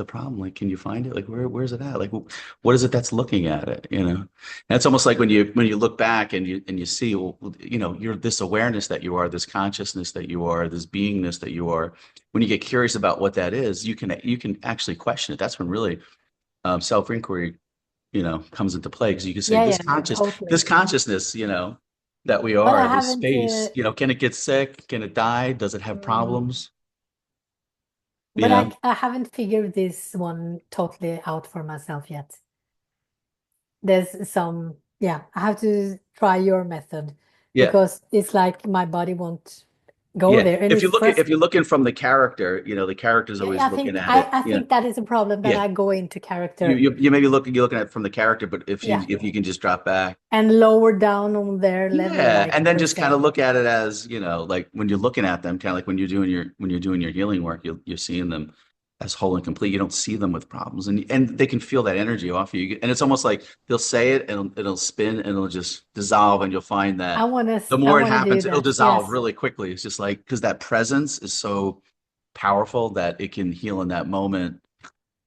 problem? Like, can you find it? Like where's it at? Like what is it that's looking at it? And it's almost like when you look back and you see, well, you're this awareness that you are, this consciousness that you are, this beingness that you are. When you get curious about what that is, you can actually question it. That's when really self-inquiry, comes into play because you can say yeah, yeah, totally. this consciousness, that we But I are, this haven't. space, can it get sick? Can it die? Does it have Mm, problems? You but know? I haven't figured this one totally out for myself yet. There's some, yeah, I have to try your method, Yeah. because it's like my body won't go Yeah. there, and it's first. If you're looking from the character, the character's Yeah, always looking at it. I think that is a problem, that Yeah. I go into character, You maybe you're looking at it from the character, but yeah, if you can just drop back. and lower down on their level, Yeah, like and you then were just kind of saying. look at it as, like when you're looking at them, kind of like when you're doing your healing work, you're seeing them as whole and complete. You don't see them with problems, and they can feel that energy off you. And it's almost like they'll say it and it'll spin and it'll just dissolve, and you'll find that the I more it wanna do happens, it'll that. dissolve Yes. really quickly. It's just like because that presence is so powerful that it can heal in that moment.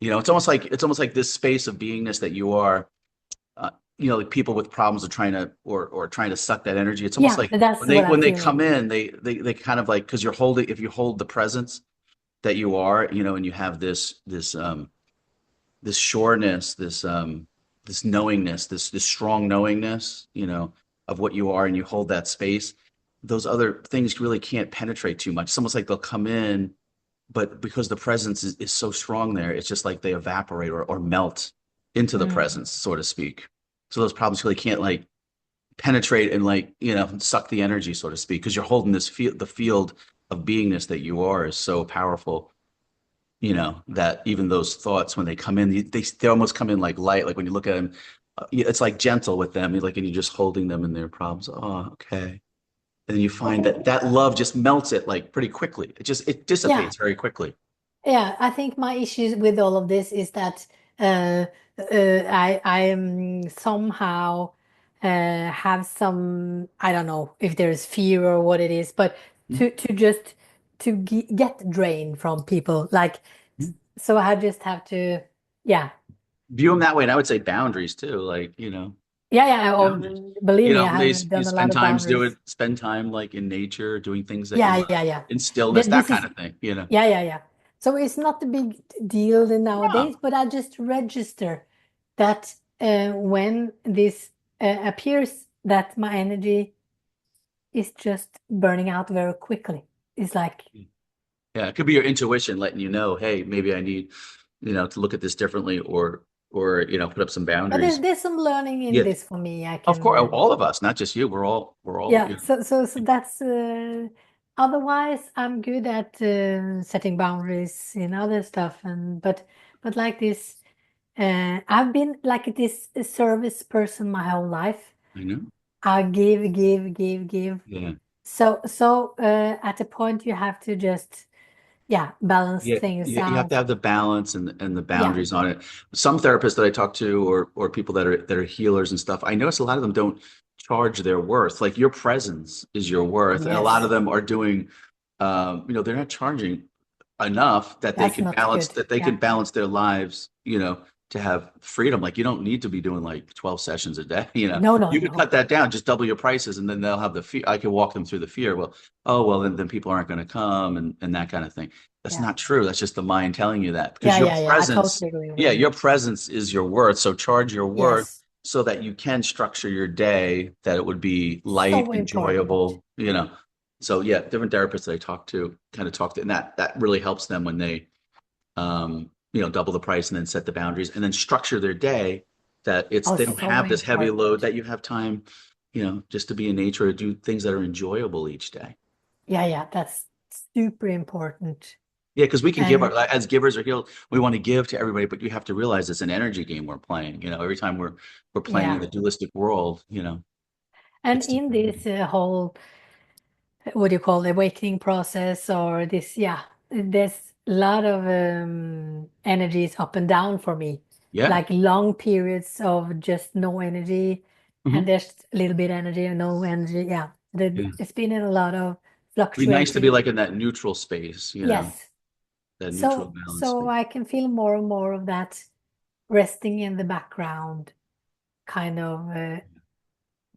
It's almost like this space of beingness that you are uh, like people with problems are trying to or trying to suck that energy. It's almost Yeah, like that's what I'm when they come feeling. in, they kind of like because you're holding if you hold the presence that you are, and you have this sureness, this knowingness, this strong knowingness, of what you are, and you hold that space. Those other things really can't penetrate too much. It's almost like they'll come in, but because the presence is so strong there, it's just like they evaporate or melt into the Mm. presence, so to speak. So those problems really can't like penetrate and like, suck the energy, so to speak, because you're holding this field, the field of beingness that you are is so powerful, that even those thoughts, when they come in, they almost come in like light. Like when you look at them, it's like gentle with them. You're like, and you're just holding them in their problems. Oh, okay. And then you find that love just melts it like pretty quickly. It Yeah, dissipates very quickly. Yeah, I think my issues with all of this is that uh, I am somehow have some, I don't know if there's fear or what it is, but Mhm. to just to get drained from people, like, Mhm. so I just have to, yeah. View them that way. And I would say boundaries too. Like, Yeah, yeah. boundaries. Believe me, I They have you done a lot spend of time boundaries. spend time like in nature, doing things that you Yeah, love, yeah, yeah. in stillness, that This kind is, of thing. yeah, yeah, yeah. So it's not a big deal No. nowadays, but I just register that when this appears, that my energy is just burning out very quickly. It's like, Yeah, it could be your intuition letting you know, hey, maybe I need, to look at this differently or put up some but boundaries. there's some learning in Yeah, this for me. I of can, course, all of us, not just you. We're all, yeah. So that's. Otherwise, I'm good at setting boundaries in other stuff, and but like this. I've been like this service person my whole life. I know. I give, give, give, give. Yeah. So at a point you have to just, yeah, balance Yeah, things you have to out. have the balance and the Yeah. boundaries on it. Some therapists that I talk to, or people that are healers and stuff, I notice a lot of them don't charge their worth. Like your presence is your worth, and a lot of Yes. them are doing, they're not charging enough that they That's could not balance good. that they Yeah. could balance their lives, to have freedom. Like you don't need to be doing like 12 sessions a day, No, no, you could cut no. that down, just double your prices, and then they'll have the fear. I could walk them through the fear. Well, oh well, then people aren't going to come and that kind of thing. That's Yeah. not true. That's just the mind telling you that because Yeah, your yeah, yeah. I presence, totally agree with yeah, you. your presence is your worth. So charge your worth Yes. so that you can structure your day that it would be light, So important. enjoyable. So yeah, different therapists that I talk to kind of talk to, and that really helps them when they double the price and then set the boundaries and then structure their day that Oh, they don't so have this heavy load, important. that you have time, just to be in nature or do things that are enjoyable each day. Yeah, yeah. That's super important. Yeah, because we can give And as givers or healers, we want to give to everybody, but you have to realize it's an energy game we're playing. Every time we're playing in yeah. the dualistic world, And it's in this whole, what do you call, awakening process, or this, yeah, there's a lot of energies up and down for me, yeah. like long periods of just no energy, and Hmm. there's a little bit energy and no energy. Yeah, Yeah. it's been in a lot of It'd be nice to be fluctuating. like in that neutral space, Yes, that neutral so balance so space. I can feel more and more of that resting in the background kind of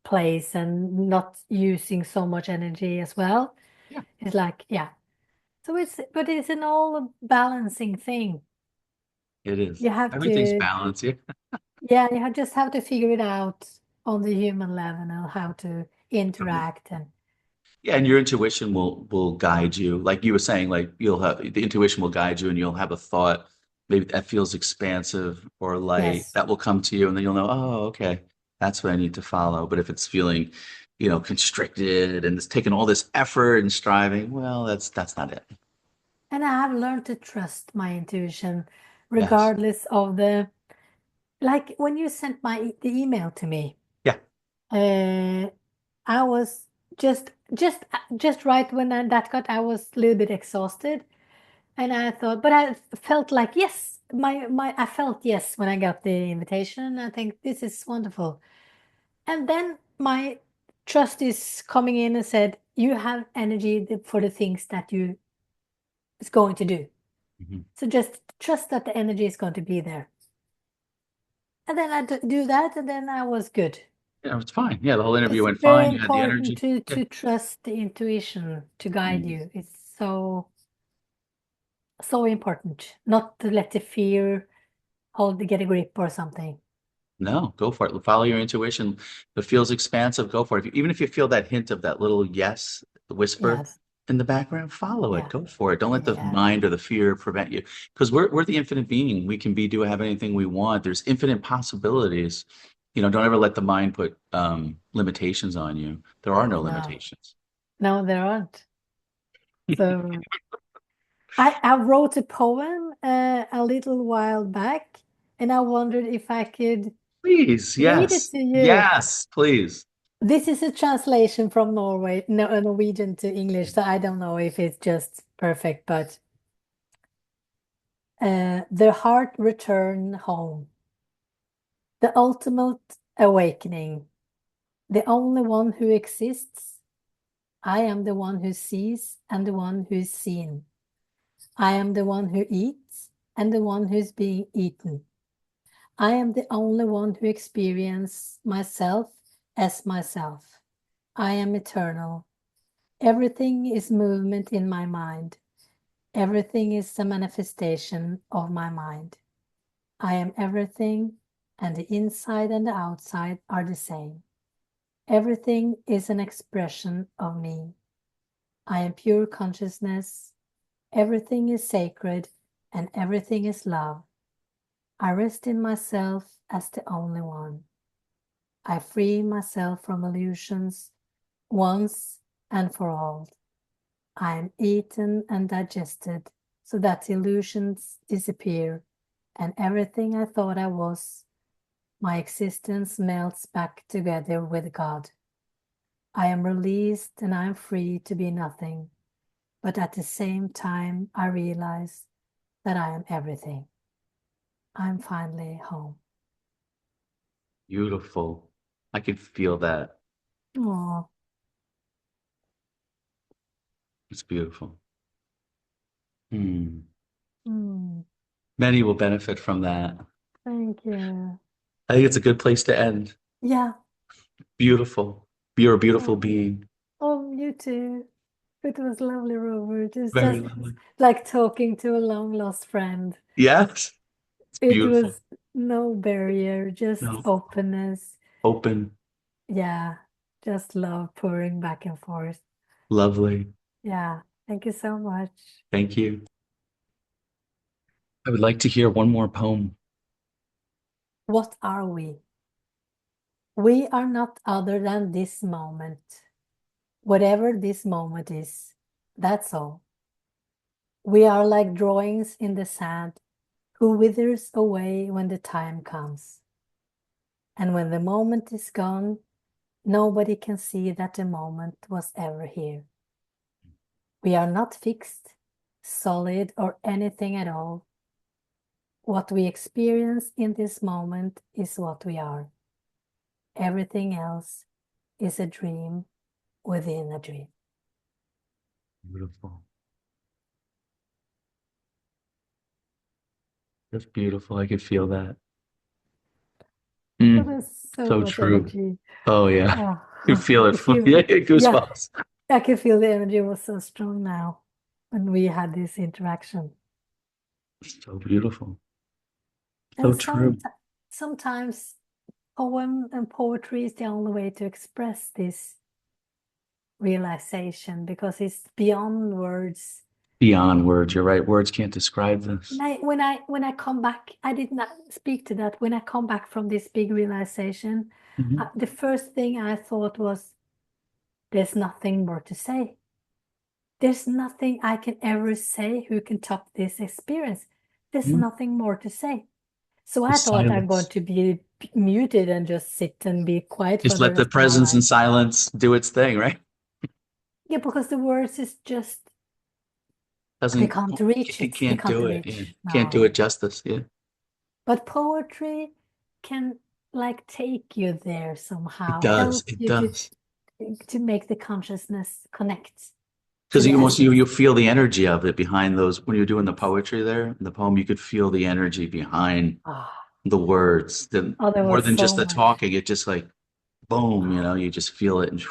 place, and not using so much energy as well. Yeah, It's like, yeah. So but it's an all balancing thing. it is. You have Everything's to, balance. Yeah. yeah, just have to figure it out on the human level and how to interact. And Yeah, and your intuition will guide you. Like you were saying, like you'll have the intuition will guide you and you'll have a thought maybe that feels expansive or light yes. that will come to you and then you'll know, oh, okay, that's what I need to follow. But if it's feeling, constricted and it's taking all this effort and striving, well, that's not it. And I have learned to trust my intuition Yes. regardless of the, like when you sent the email to me, Yeah. uh, I was just right when that got, I was a little bit exhausted. And I thought, but I felt like, yes, I felt yes when I got the invitation. I think this is wonderful. And then my trust is coming in and said, you have energy for the things that you is going to do. Mhm. So just trust that the energy is going to be there. And then I do that, and then I was good. Yeah, it's fine. Yeah, the whole interview It's went very fine. You had the important energy. Yeah. to trust the intuition to guide Mm. you. It's so important not to let the fear get a grip or something. No, go for it. Follow your intuition. If it feels expansive, go for it. Even if you feel that hint of that little yes, the whisper Yes. in the background, follow it. Yeah. Go for it. Don't let the Yeah. mind or the fear prevent you. Because we're the infinite being. We can do have anything we want. There's infinite possibilities. Don't ever let the mind put limitations on you. There are no No. limitations. No, there aren't. So I wrote a poem a little while back, and I wondered if I could Please, read it yes. to you. Yes, please. This is a translation from Norway, no, Norwegian to English, so I don't know if it's just perfect, but The heart return home, the ultimate awakening, the only one who exists. I am the one who sees and the one who is seen. I am the one who eats and the one who is being eaten. I am the only one who experiences myself as myself. I am eternal. Everything is movement in my mind. Everything is a manifestation of my mind. I am everything, and the inside and the outside are the same. Everything is an expression of me. I am pure consciousness. Everything is sacred, and everything is love. I rest in myself as the only one. I free myself from illusions once and for all. I am eaten and digested so that illusions disappear, and everything I thought I was, my existence melts back together with God. I am released and I am free to be nothing, but at the same time I realize that I am everything. I'm finally home. Beautiful. I could feel that. Oh, It's beautiful. Hmm. mm, Many will benefit from that. thank you. I think it's a good place to end. Yeah. Beautiful. You're a beautiful Oh, being. oh, you too. It was lovely, Robert. It's Very just lovely. like talking to a long lost friend. Yes, it's It beautiful. was no barrier, just No, openness. open, Yeah, just love pouring back and forth. lovely. Yeah, thank you so much. Thank you. I would like to hear one more poem. What are we? We are not other than this moment. Whatever this moment is, that's all. We are like drawings in the sand who withers away when the time comes. And when the moment is gone, nobody can see that the moment was ever here. We are not fixed, solid, or anything at all. What we experience in this moment is what we are. Everything else is a dream within a dream. Beautiful. That's beautiful. I could feel that. That Mm, is so so much true. energy. Oh yeah. Oh, You feel it. if you, Yeah, yeah, goosebumps. I can feel the energy was so strong now when we had this interaction. So beautiful. So And true. sometimes poem and poetry is the only way to express this realization because it's beyond words. Beyond words. You're right. Words can't describe And this. when I come back, I did not speak to that. When I come back from this big realization, Mhm. the first thing I thought was, there's nothing more to say. There's nothing I can ever say who can top this experience. There's Mhm. nothing more to say. So The I thought I'm going silence. to be muted and just sit and be quiet for Just the let the rest of my presence life. and silence do its thing, right? Yeah, because the words is just, they Doesn't can't reach it it. They can't can't do it. Yeah. reach. Can't do No. it justice. Yeah. But poetry can like take you there It somehow, does. help It you does. to make the consciousness connect to Because the you almost you essence. feel the energy of it behind those when you're doing the poetry there, in the poem, you could feel the energy behind Ah, the words. The oh, there more was than just so the much. talking, it just like boom, you just feel it and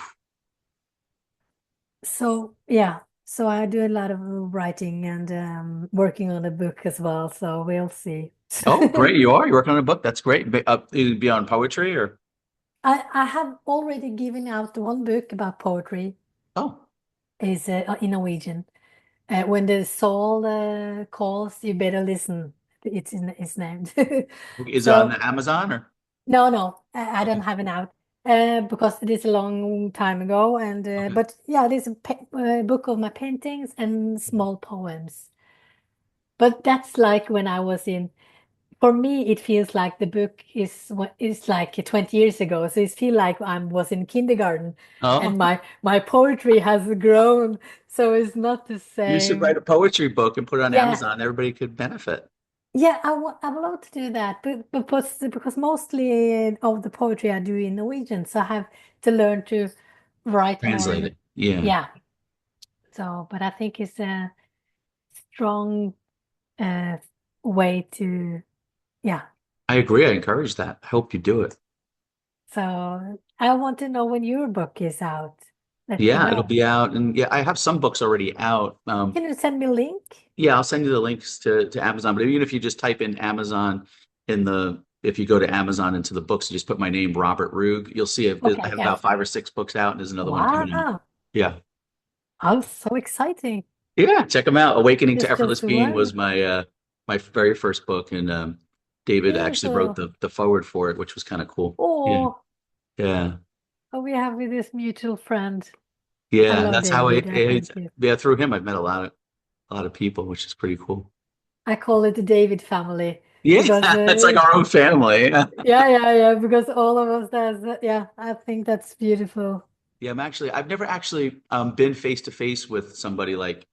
So yeah, so I do a lot of writing and working on a book as well. So we'll see. oh, great, you are. You're working on a book. That's great. It'd be on poetry or I have already given out one book about poetry. oh, Is in Norwegian. When the soul calls, you better listen. It's named. is it on So the Amazon or no, no, I don't okay. have it out because it is a long time ago. And Okay. but yeah, there's a book of my paintings and small poems. But that's like when I was in. For me, it feels like the book is like 20 years ago. So it feels like I was in kindergarten, Oh, and my poetry has grown. So it's not the you should write same. a poetry book and put it on Yeah, Amazon. Everybody could benefit. Yeah, I would love to do that, because mostly of the poetry I do in Norwegian, so I have to learn to write more Translate in, it. Yeah, yeah. So, but I think it's a strong uh, way to, yeah. I agree. I encourage that. I hope you do it. So I want to know when your book is out. Let me Yeah, it'll know. be out, and yeah, I have some books already out. Can you send me a link? Yeah, I'll send you the links to Amazon. But even if you just type in Amazon if you go to Amazon into the books, you just put my name, Robert Rugg, you'll see I Okay, have yeah. about 5 or 6 books out, and there's another one coming out. Wow. Yeah, Oh, so exciting. yeah, check them out. Awakening to It's Effortless just Being was one. my very first book, and David actually wrote Beautiful. the forward for it, which was kind of cool. Yeah, Oh, yeah, oh, we have with this mutual friend. I yeah. love That's how David. I think it. yeah, through him I've met a lot of people, which is pretty cool. I call it the David family Yeah, because it's like our own family. yeah, because all of us does. Yeah, I think that's beautiful. Yeah, I've never actually been face to face with somebody like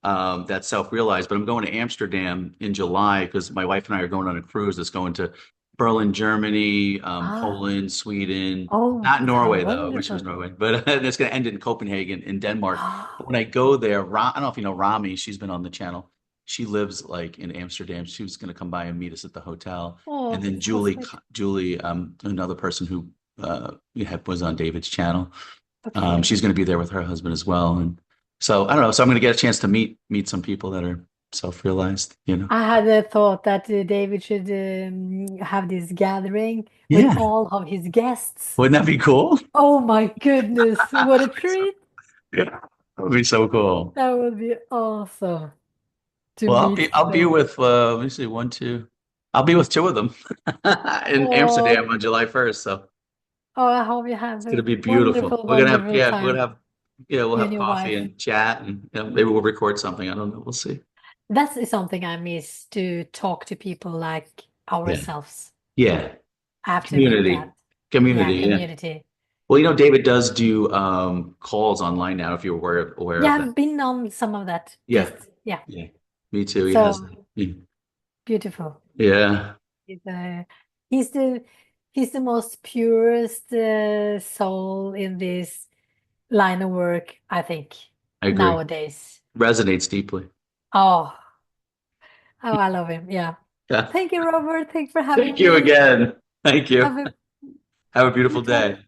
that self-realized, but I'm going to Amsterdam in July because my wife and I are going on a cruise that's going to Berlin, Germany, Ah, Poland, Sweden, oh, not how Norway though. I wish it was wonderful. Norway, but it's going to end in Copenhagen in Denmark. But Ah, when I go there, I don't know if you know Rami, she's been on the channel. She lives like in Amsterdam. She was going to come by and meet us at the hotel. And oh, then so sweet. Julie, another person who was on David's channel. Okay. She's going to be there with her husband as well. And so I don't know. So I'm going to get a chance to meet some people that are self-realized, you know. I had a thought that David should have this gathering with Yeah. all of his guests. Wouldn't that be cool? Oh my goodness, what a treat! Yeah. That would be so cool. That would be awesome to Well, meet I'll be them. with let me see, one, two. I'll be with two of them in Oh, Amsterdam on July 1st. So oh, I hope you have it's gonna a be beautiful. wonderful, wonderful time, We'll you and have your coffee wife. and chat and maybe we'll record something. I don't know. We'll see. That is something I miss, to talk to people like Yeah. ourselves. Yeah. I have to admit Community. that. Yeah, Community. Yeah. community. Well, David does do calls online now, if you're aware Yeah, of that. I've been on some of that. Yeah, Just, yeah. yeah. Me too. He has So that. beautiful. Yeah, He's, uh, he's the he's the most purest soul in this line of work, I think, I agree. nowadays. Resonates deeply. Oh, oh, I love him. Yeah. Yeah. Thank you, Robert. Thanks for Thank having you me. again. Thank Have you. a Have a beautiful good time. day.